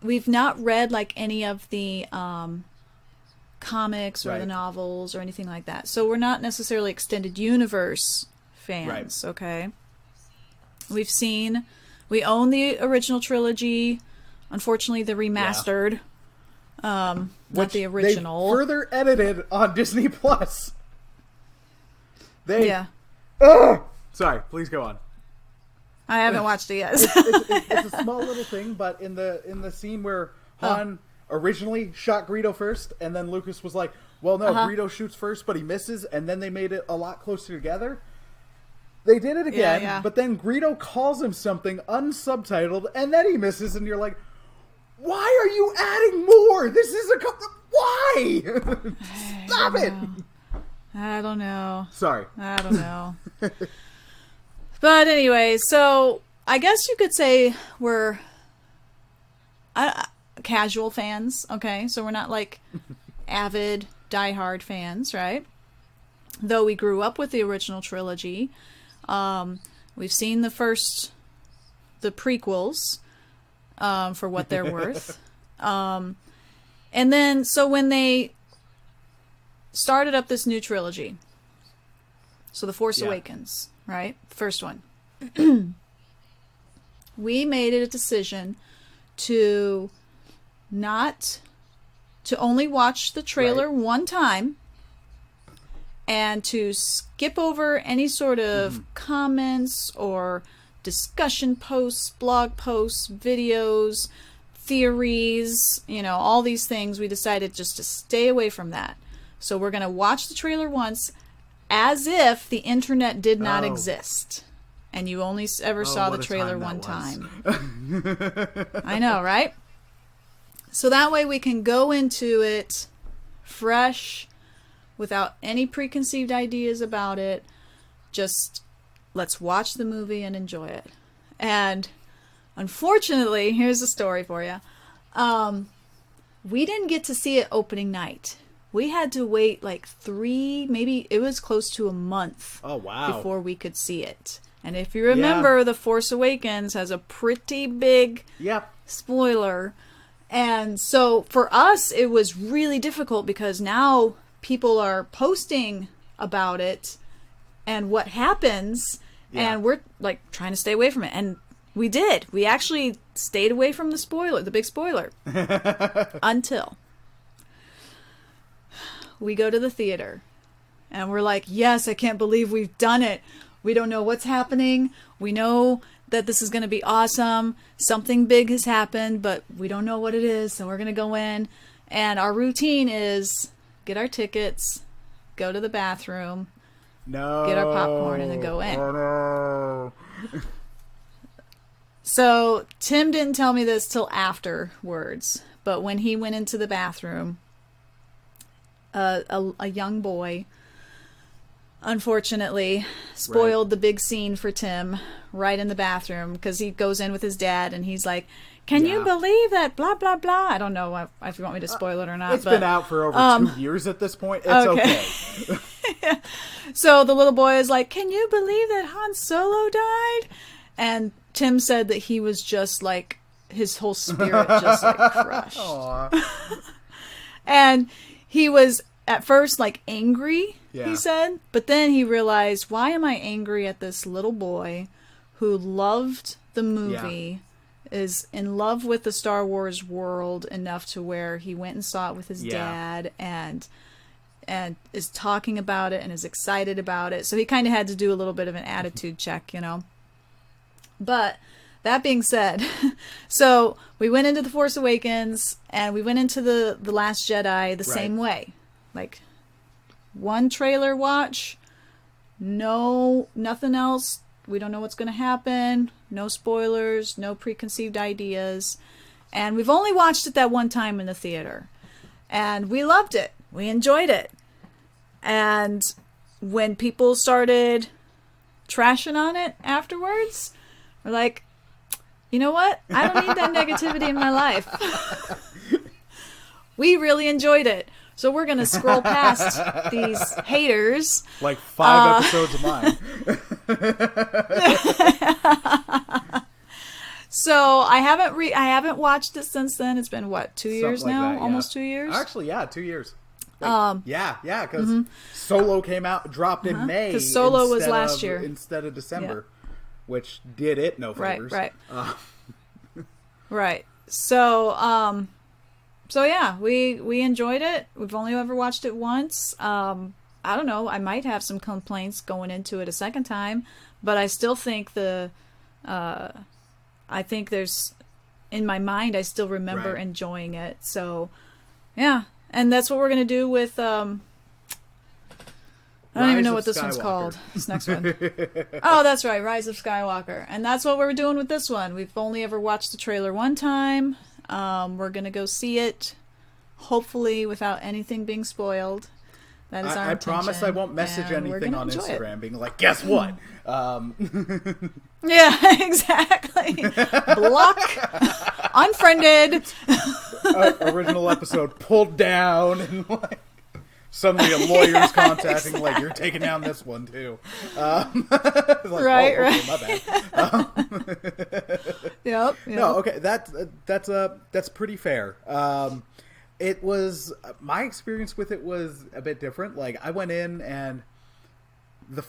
We've not read like any of the comics or the novels or anything like that. So we're not necessarily extended universe fans, okay? We own the original trilogy, unfortunately the remastered, not the original. They further edited on Disney Plus. Sorry, please go on. I haven't watched it yet. It's a small little thing, but in the scene where Han originally shot Greedo first, and then Lucas was like, well, no, Greedo shoots first, but he misses, and then they made it a lot closer together. They did it again, but then Greedo calls him something unsubtitled, and then he misses, and you're like, why are you adding more? This is why? Stop it! I don't know. Sorry. I don't know. But anyway, so I guess you could say we're casual fans, okay? So we're not like avid, diehard fans, right? Though we grew up with the original trilogy. We've seen the prequels, for what they're worth. And then, so when they started up this new trilogy, so The Force Awakens, right? First one. We made it a decision to only watch the trailer one time and to skip over any sort of comments or discussion posts, blog posts, videos, theories, all these things. We decided just to stay away from that. So we're going to watch the trailer once as if the internet did not exist. And you only ever saw the trailer one time. I know, right? So that way we can go into it fresh, without any preconceived ideas about it. Just let's watch the movie and enjoy it. And unfortunately, here's a story for you. We didn't get to see it opening night. We had to wait like 3, maybe it was close to a month before we could see it. And if you remember, The Force Awakens has a pretty big spoiler. And so for us, it was really difficult because now people are posting about it and what happens, and we're like trying to stay away from it. And we did. We actually stayed away from the spoiler, the big spoiler, until we go to the theater. And we're like, yes, I can't believe we've done it. We don't know what's happening. We know that this is going to be awesome. Something big has happened, but we don't know what it is. So we're going to go in. And our routine is get our tickets, go to the bathroom, get our popcorn, and then go in. Oh, no. So Tim didn't tell me this till afterwards. But when he went into the bathroom, a young boy unfortunately, spoiled the big scene for Tim right in the bathroom, because he goes in with his dad and he's like, can you believe that blah, blah, blah? I don't know if you want me to spoil it or not. It's been out for over 2 years at this point. It's okay. Yeah. So the little boy is like, can you believe that Han Solo died? And Tim said that he was just like, his whole spirit just like crushed. And he was at first like angry, he said, but then he realized, why am I angry at this little boy who loved the movie, is in love with the Star Wars world enough to where he went and saw it with his dad and is talking about it and is excited about it. So he kind of had to do a little bit of an attitude check, you know. But that being said, so we went into The Force Awakens and we went into the Last Jedi the same way. Like, one trailer watch, nothing else. We don't know what's going to happen. No spoilers, no preconceived ideas. And we've only watched it that one time in the theater. And we loved it. We enjoyed it. And when people started trashing on it afterwards, we're like, you know what? I don't need that negativity in my life. We really enjoyed it. So we're going to scroll past these haters. Like 5 episodes of mine. So I haven't watched it since then. It's been what, 2 years Something now? like that, Almost 2 years? Actually, 2 years. Like, because Solo dropped in May. Because Solo was last year instead of December, which did it no favors. Right. Right. So, we enjoyed it. We've only ever watched it once. I don't know. I might have some complaints going into it a second time, but I still think I think there's, in my mind, I still remember enjoying it. So, yeah. And that's what we're going to do with, I don't even know what this one's called. This next one. Oh, that's right. Rise of Skywalker. And that's what we're doing with this one. We've only ever watched the trailer one time. We're going to go see it, hopefully without anything being spoiled. That is our intention. I promise I won't message anything on Instagram being like, guess what? Yeah, exactly. Block. Unfriended. Original episode pulled down, and like suddenly a lawyer's contacting, like, you're taking down this one too. Like, right. Okay, my bad. Yep. No, okay, that's pretty fair. It was, my experience with it was a bit different. Like, I went in and that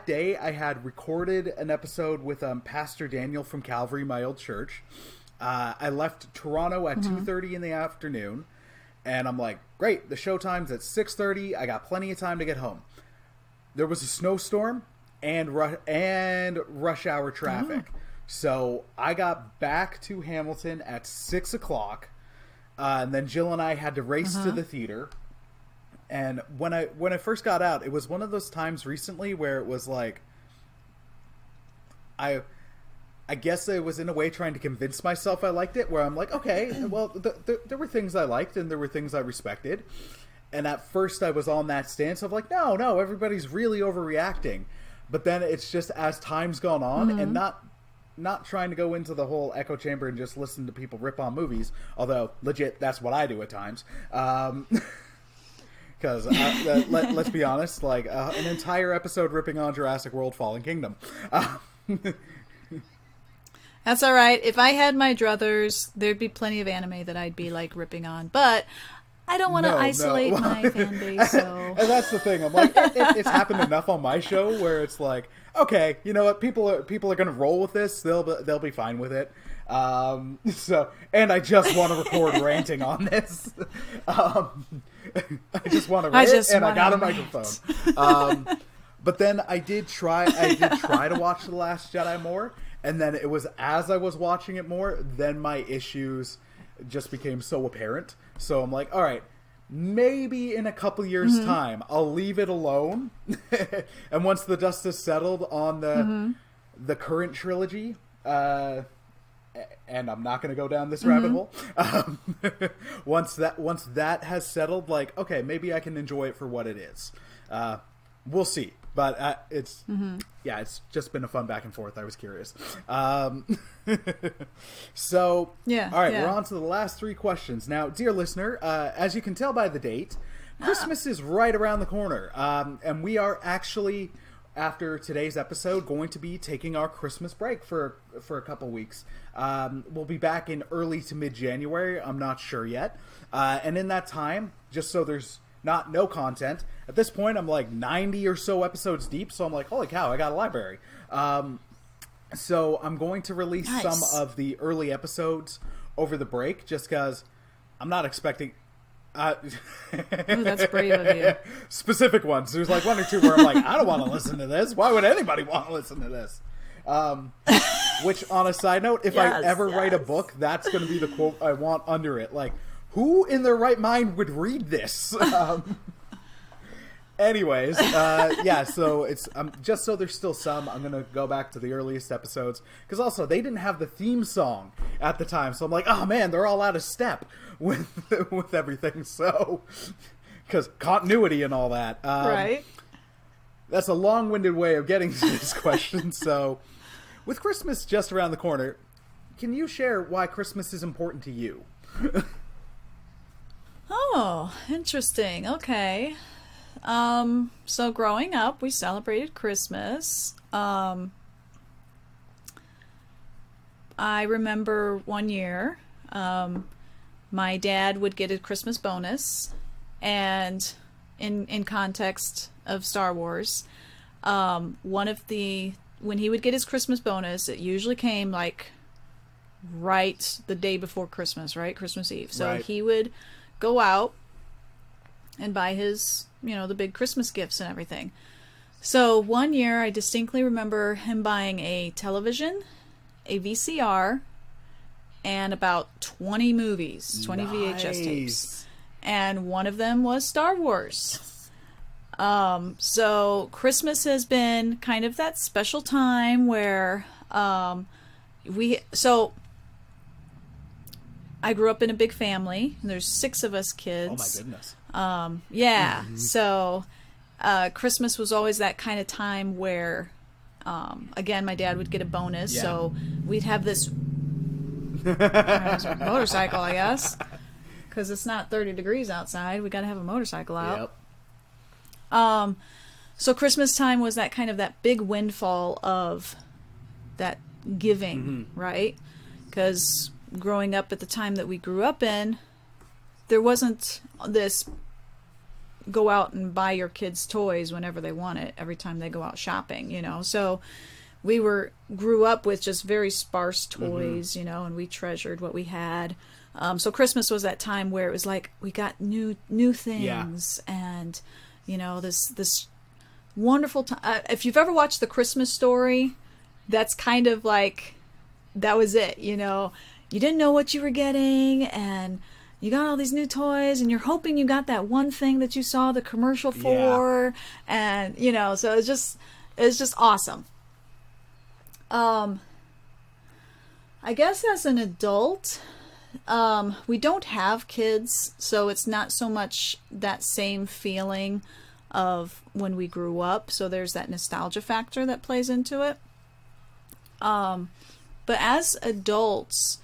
day I had recorded an episode with Pastor Daniel from Calvary, my old church. I left Toronto at 2:30 in the afternoon, and I'm like, great, the show time's at 6:30. I got plenty of time to get home. There was a snowstorm and rush hour traffic. So I got back to Hamilton at 6 o'clock, and then Jill and I had to race to the theater. And when I first got out, it was one of those times recently where it was like, I guess I was in a way trying to convince myself I liked it, where I'm like, okay, well, there were things I liked and there were things I respected. And at first I was on that stance of like, no, everybody's really overreacting. But then it's just as time's gone on, and not trying to go into the whole echo chamber and just listen to people rip on movies, although legit that's what I do at times. Because let's be honest, like an entire episode ripping on Jurassic World: Fallen Kingdom. That's all right. If I had my druthers, there'd be plenty of anime that I'd be like ripping on, but I don't want to isolate my fan base. So. And that's the thing. I'm like, it's happened enough on my show where it's like, okay, you know what? People are going to roll with this. They'll be fine with it. So, and I just want to record ranting on this. I just want to rant, and I got a microphone. But then I did try to watch The Last Jedi more, and then it was as I was watching it more, then my issues just became so apparent. So I'm like, all right, maybe in a couple years' time, I'll leave it alone. And once the dust has settled on the current trilogy, and I'm not going to go down this rabbit hole. Once that has settled, like, okay, maybe I can enjoy it for what it is. We'll see. But it's just been a fun back and forth. I was curious. So, all right, we're on to the last 3 questions. Now, dear listener, as you can tell by the date, Christmas is right around the corner. And we are actually, after today's episode, going to be taking our Christmas break for a couple weeks. We'll be back in early to mid-January. I'm not sure yet. And in that time, just so there's no content. At this point, I'm like 90 or so episodes deep, so I'm like, holy cow, I got a library. So I'm going to release some of the early episodes over the break, just because I'm not expecting... Ooh, that's brave of you. Specific ones. There's like 1 or 2 where I'm like, I don't want to listen to this. Why would anybody want to listen to this? Which, on a side note, if I ever write a book, that's going to be the quote I want under it. Like, who in their right mind would read this? Anyways, so it's just so there's still some. I'm going to go back to the earliest episodes. Because also, they didn't have the theme song at the time. So I'm like, oh man, they're all out of step with everything. So, because continuity and all that. Right. That's a long-winded way of getting to this question. So, with Christmas just around the corner, can you share why Christmas is important to you? Oh, interesting. Okay. So growing up, we celebrated Christmas. I remember one year, my dad would get a Christmas bonus, and in context of Star Wars, when he would get his Christmas bonus, it usually came like right the day before Christmas, right? Christmas Eve. So he would go out and buy his, the big Christmas gifts and everything. So one year I distinctly remember him buying a television, a VCR, and about 20 movies, 20 VHS tapes. And one of them was Star Wars. So Christmas has been kind of that special time where I grew up in a big family. There's 6 of us kids. Oh my goodness. So Christmas was always that kind of time where, again, my dad would get a bonus. Yeah. So we'd have this motorcycle, I guess, because it's not 30 degrees outside. We got to have a motorcycle out. Yep. So Christmas time was that kind of that big windfall of that giving, right? Because growing up at the time that we grew up in, there wasn't this go out and buy your kids toys whenever they want it every time they go out shopping, so we grew up with just very sparse toys, and we treasured what we had. So Christmas was that time where it was like we got new things, and this wonderful time. If you've ever watched The Christmas Story, that's kind of like that was it. You didn't know what you were getting, and you got all these new toys, and you're hoping you got that one thing that you saw the commercial for, and so it's just awesome. I guess as an adult, we don't have kids, so it's not so much that same feeling of when we grew up. So there's that nostalgia factor that plays into it. But as adults,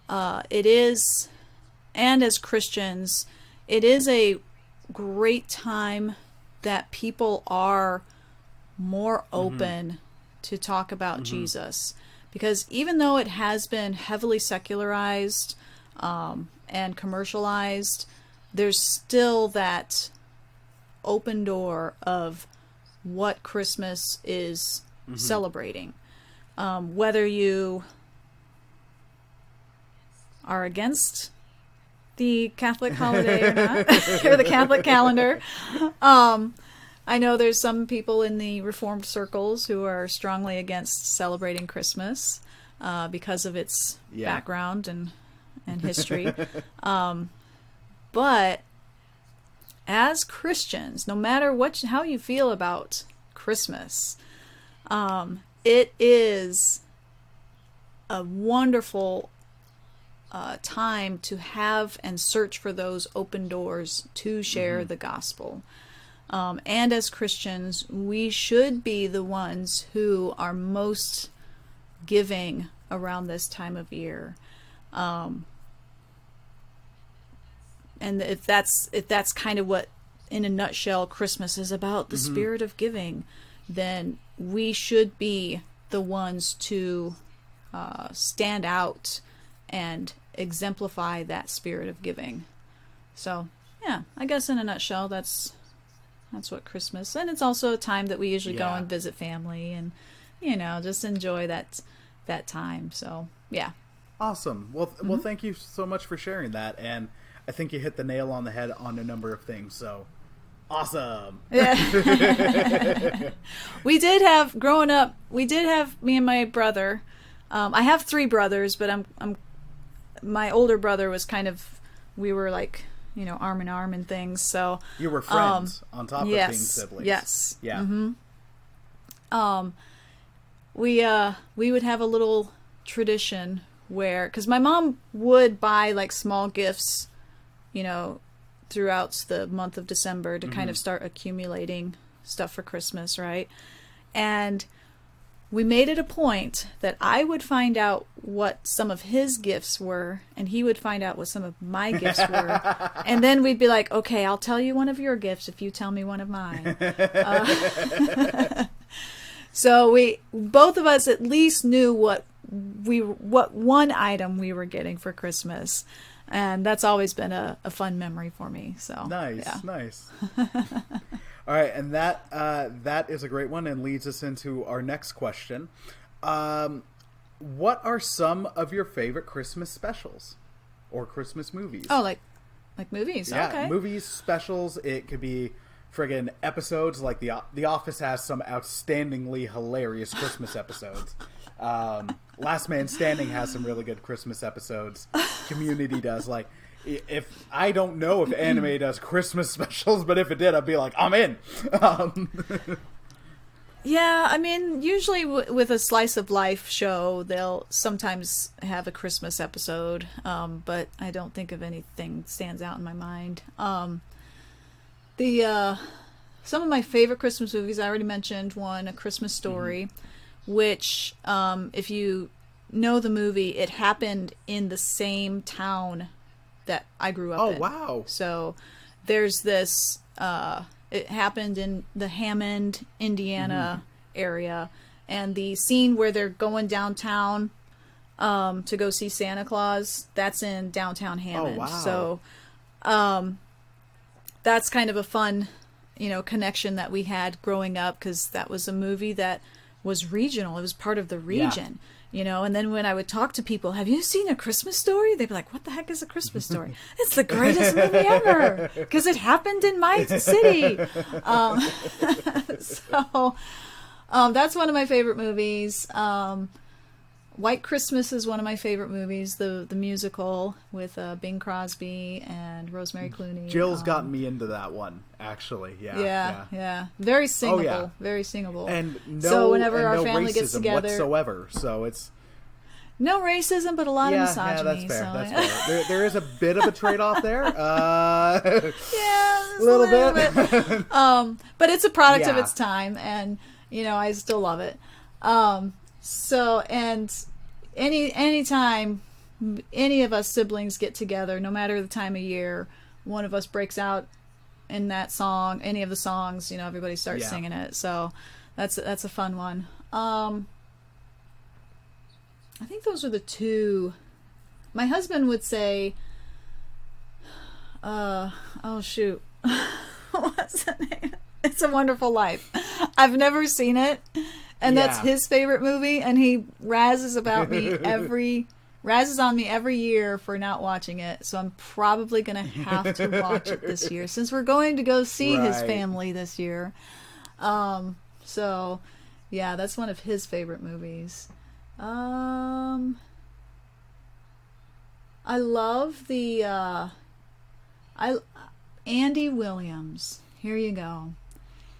it is, and as Christians, it is a great time that people are more open to talk about Jesus. Because even though it has been heavily secularized and commercialized, there's still that open door of what Christmas is celebrating. Whether you are against the Catholic holiday or not, or the Catholic calendar. I know there's some people in the Reformed circles who are strongly against celebrating Christmas because of its background and history. But as Christians, no matter how you feel about Christmas, it is a wonderful time to have and search for those open doors to share the gospel. And as Christians, we should be the ones who are most giving around this time of year. And if that's kind of what, in a nutshell, Christmas is about, the spirit of giving, then we should be the ones to stand out and exemplify that spirit of giving. So, yeah, I guess in a nutshell, that's what Christmas, and it's also a time that we usually go and visit family and, just enjoy that time. So, yeah. Awesome. Well, thank you so much for sharing that, and I think you hit the nail on the head on a number of things. So, awesome. Yeah. Growing up, we did have me and my brother. I have 3 brothers, but my older brother was kind of, we were like, arm in arm and things. So you were friends on top of being siblings. Yes. Yeah. Mm-hmm. We would have a little tradition where, because my mom would buy like small gifts, throughout the month of December to kind of start accumulating stuff for Christmas, right? And we made it a point that I would find out what some of his gifts were, and he would find out what some of my gifts were. And then we'd be like, okay, I'll tell you one of your gifts if you tell me one of mine. So we, both of us at least knew what one item we were getting for Christmas. And that's always been a fun memory for me. So nice. All right, and that is a great one and leads us into our next question. What are some of your favorite Christmas specials or Christmas movies? Oh, like movies? Yeah, okay. Movies, specials. It could be friggin' episodes. Like The Office has some outstandingly hilarious Christmas episodes. Last Man Standing has some really good Christmas episodes. Community does. Like, if I don't know if anime does Christmas specials, but if it did, I'd be like, I'm in. Yeah, I mean, usually with a slice of life show, they'll sometimes have a Christmas episode, but I don't think of anything stands out in my mind. Some of my favorite Christmas movies, I already mentioned one, A Christmas Story, which, if you know the movie, it happened in the same town that I grew up in. Oh, wow. So there's this, it happened in the Hammond, Indiana area, and the scene where they're going downtown to go see Santa Claus, that's in downtown Hammond. Oh, wow. So that's kind of a fun, connection that we had growing up, because that was a movie that was regional. It was part of the region. And then when I would talk to people, have you seen A Christmas Story? They'd be like, what the heck is A Christmas Story? It's the greatest movie ever, because it happened in my city. So that's one of my favorite movies. White Christmas is one of my favorite movies, the musical with Bing Crosby and Rosemary Clooney. Jill's gotten me into that one, actually. Yeah. Very singable. Oh, yeah. Very singable. And so whenever our no family racism gets together, whatsoever. So it's no racism, but a lot of misogyny. Yeah, that's fair. So. That's fair. There is a bit of a trade-off there. Yeah, a little bit. But it's a product of its time, and I still love it. So, and anytime any of us siblings get together, no matter the time of year, one of us breaks out in that song, any of the songs, everybody starts singing it. So that's a fun one. I think those are the two. My husband would say, oh shoot. What's the name? It's a Wonderful Life. I've never seen it. And that's his favorite movie, and he razzes on me every year for not watching it. So I'm probably going to have to watch it this year, since we're going to go see his family this year. So yeah, that's one of his favorite movies. I love Andy Williams. Here you go.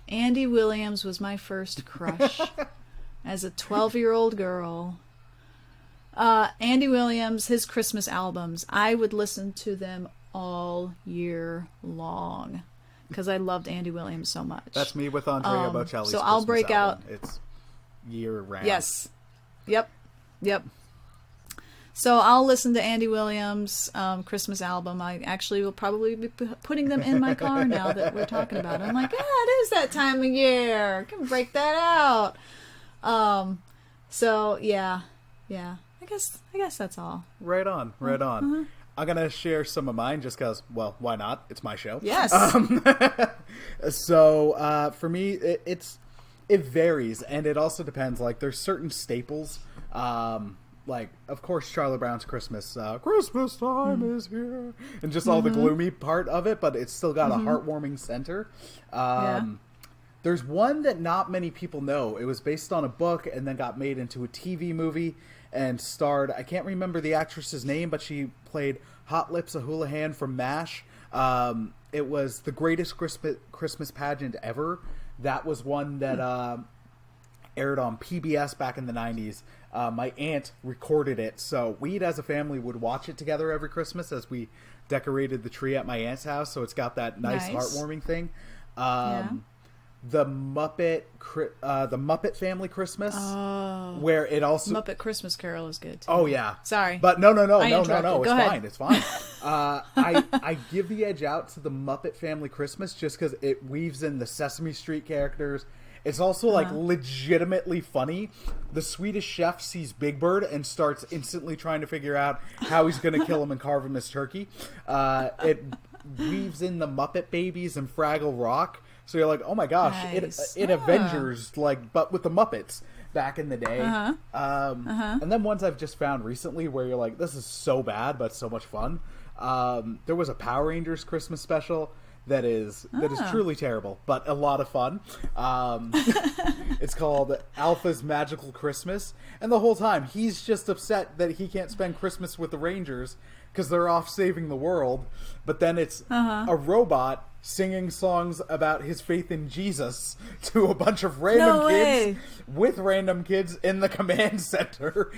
Andy Williams was my first crush as a 12-year-old girl. Andy Williams, his Christmas albums, I would listen to them all year long because I loved Andy Williams so much. That's me with Andrea Bocelli's so I'll Christmas break album. out. It's year round. Yes. Yep. So I'll listen to Andy Williams' Christmas album. I actually will probably be putting them in my car now that we're talking about it. I'm like, it is that time of year. Can break that out. So yeah. I guess that's all. Right on. I'm gonna share some of mine just because, well, why not? It's my show. Yes. So for me, it varies, and it also depends. Like, there's certain staples. Like, of course, Charlie Brown's Christmas. Christmas time is here, and just all the gloomy part of it, but it's still got a heartwarming center. There's one that not many people know. It was based on a book and then got made into a TV movie and starred, I can't remember the actress's name, but she played Hot Lips O'Houlihan from MASH. It was The Greatest Christmas Pageant Ever. That was one that aired on PBS back in the 90s. My aunt recorded it, so we as a family would watch it together every Christmas as we decorated the tree at my aunt's house, so it's got that nice. Heartwarming thing. The Muppet Family Christmas, where it also Muppet Christmas Carol is good too. Oh yeah, sorry, but no, Go it's fine. I give the edge out to the Muppet Family Christmas just because it weaves in the Sesame Street characters. It's also like legitimately funny. The Swedish chef sees Big Bird and starts instantly trying to figure out how he's going to kill him and carve him as turkey. It weaves in the Muppet Babies and Fraggle Rock. So you're like, oh my gosh, nice. it Avengers, like, but with the Muppets back in the day. And then ones I've just found recently where you're like, this is so bad, but so much fun. There was a Power Rangers Christmas special that is truly terrible, but a lot of fun. It's called Alpha's Magical Christmas. And the whole time, he's just upset that he can't spend Christmas with the Rangers because they're off saving the world. But then it's a robot singing songs about his faith in Jesus to a bunch of random kids with random kids in the command center.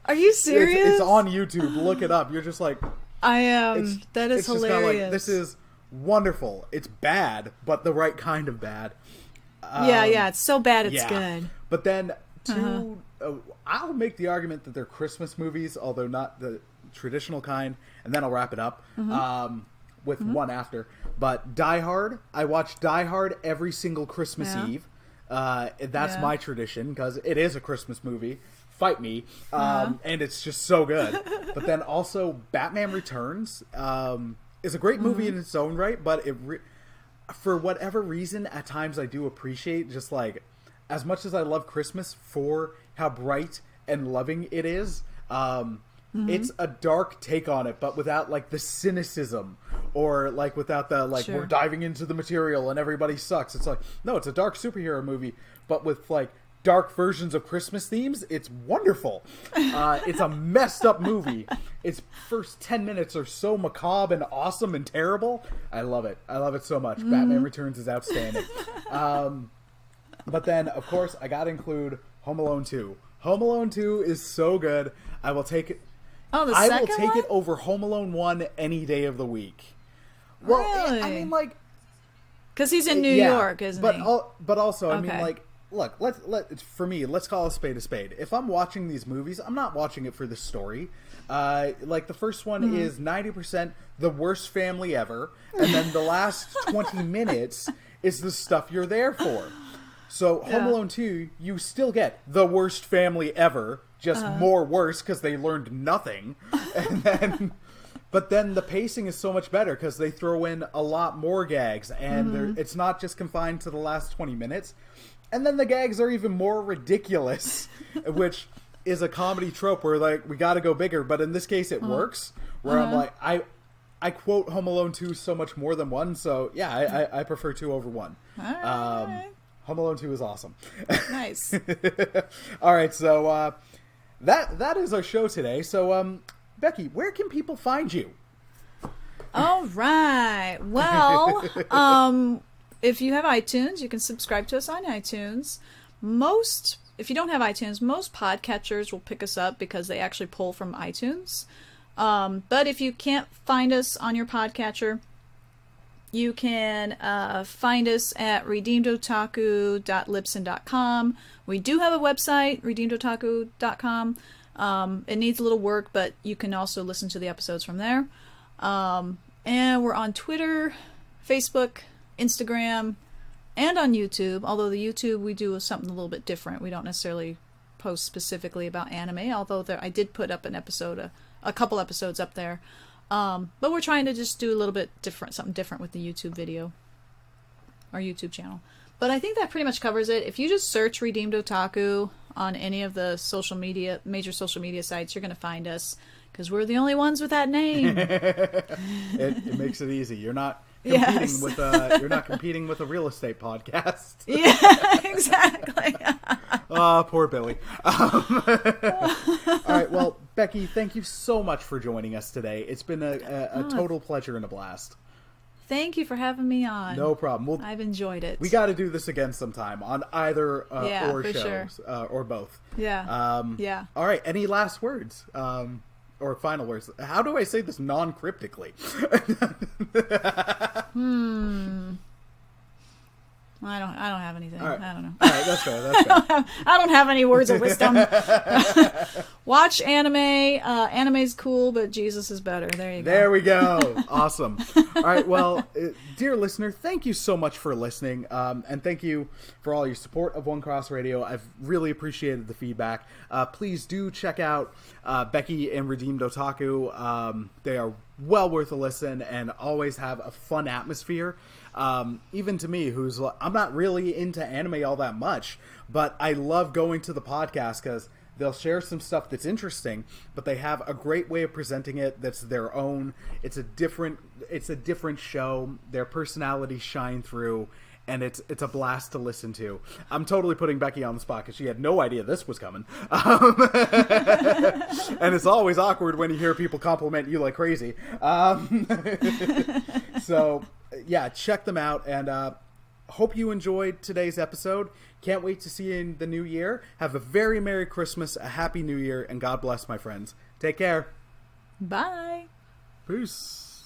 Are you serious? It's on YouTube. Look it up. You're just like... I am. That is hilarious. Like, this is wonderful. It's bad, but the right kind of bad. Yeah. It's so bad it's good. But then, I'll make the argument that they're Christmas movies, although not the traditional kind, and then I'll wrap it up with one after. But Die Hard, I watch Die Hard every single Christmas Eve. That's my tradition, because it is a Christmas movie. Fight me. And it's just so good. But then also, Batman Returns is a great movie in its own right, but for whatever reason, at times I do appreciate just like, as much as I love Christmas for how bright and loving it is, it's a dark take on it, but without like the cynicism or like without the like we're diving into the material and everybody sucks. It's like, no, it's a dark superhero movie, but with like dark versions of Christmas themes. It's wonderful. It's a messed up movie. Its first 10 minutes are so macabre and awesome and terrible. I love it. I love it so much. Batman Returns is outstanding. But then, of course, I gotta include Home Alone 2. Home Alone 2 is so good. I will take it. Oh, the I second will take one? it over Home Alone 1 any day of the week. Well, really? I mean, like, because he's in New York, isn't he? But also, I mean, like, look, for me, let's call a spade a spade. If I'm watching these movies, I'm not watching it for the story. Like, the first one is 90% the worst family ever, and then the last 20 minutes is the stuff you're there for. So, Home Alone 2, you still get the worst family ever, just more worse because they learned nothing. But then the pacing is so much better because they throw in a lot more gags, and it's not just confined to the last 20 minutes. And then the gags are even more ridiculous, which is a comedy trope where, like, we got to go bigger. But in this case, it works. Where I'm like, I quote Home Alone 2 so much more than 1. So, yeah, I prefer 2 over 1. All right. Home Alone 2 is awesome. Nice. All right, so that is our show today. So, Becky, where can people find you? All right. Well, if you have iTunes, you can subscribe to us on iTunes. Most if you don't have iTunes, most podcatchers will pick us up because they actually pull from iTunes. But if you can't find us on your podcatcher, you can find us at redeemedotaku.libsyn.com. We do have a website, redeemedotaku.com. It needs a little work, but you can also listen to the episodes from there. And we're on Twitter, Facebook, Instagram, and on YouTube. Although the YouTube, we do something a little bit different. We don't necessarily post specifically about anime, although I did put up an episode, a couple episodes up there. But we're trying to just do a little bit different, something different with the YouTube video, our YouTube channel. But I think that pretty much covers it. If you just search Redeemed Otaku on any of the major social media sites, you're going to find us, because we're the only ones with that name. It makes it easy. You're not competing with a real estate podcast. Yeah, exactly. Poor Billy. All right, well, Becky, thank you so much for joining us today. It's been a total pleasure and a blast. Thank you for having me on. No problem. I've enjoyed it. We got to do this again sometime on either or shows, sure. Or both. Yeah. Yeah. All right. Any last words? Or final words? How do I say this non-cryptically? I don't have anything. Right. I don't know. All right, that's fair. I don't have any words of wisdom. Watch anime. Anime's cool, but Jesus is better. There you go. There we go. Awesome. All right, well, dear listener, thank you so much for listening, and thank you for all your support of One Cross Radio. I've really appreciated the feedback. Please do check out Becky and Redeemed Otaku. They are well worth a listen and always have a fun atmosphere. Even to me, I'm not really into anime all that much, but I love going to the podcast because they'll share some stuff that's interesting, but they have a great way of presenting it that's their own. It's a different show. Their personalities shine through, and it's a blast to listen to. I'm totally putting Becky on the spot because she had no idea this was coming. And it's always awkward when you hear people compliment you like crazy. So, yeah, check them out, and hope you enjoyed today's episode. Can't wait to see you in the new year. Have a very Merry Christmas, a Happy New Year, and God bless, my friends. Take care. Bye. Peace.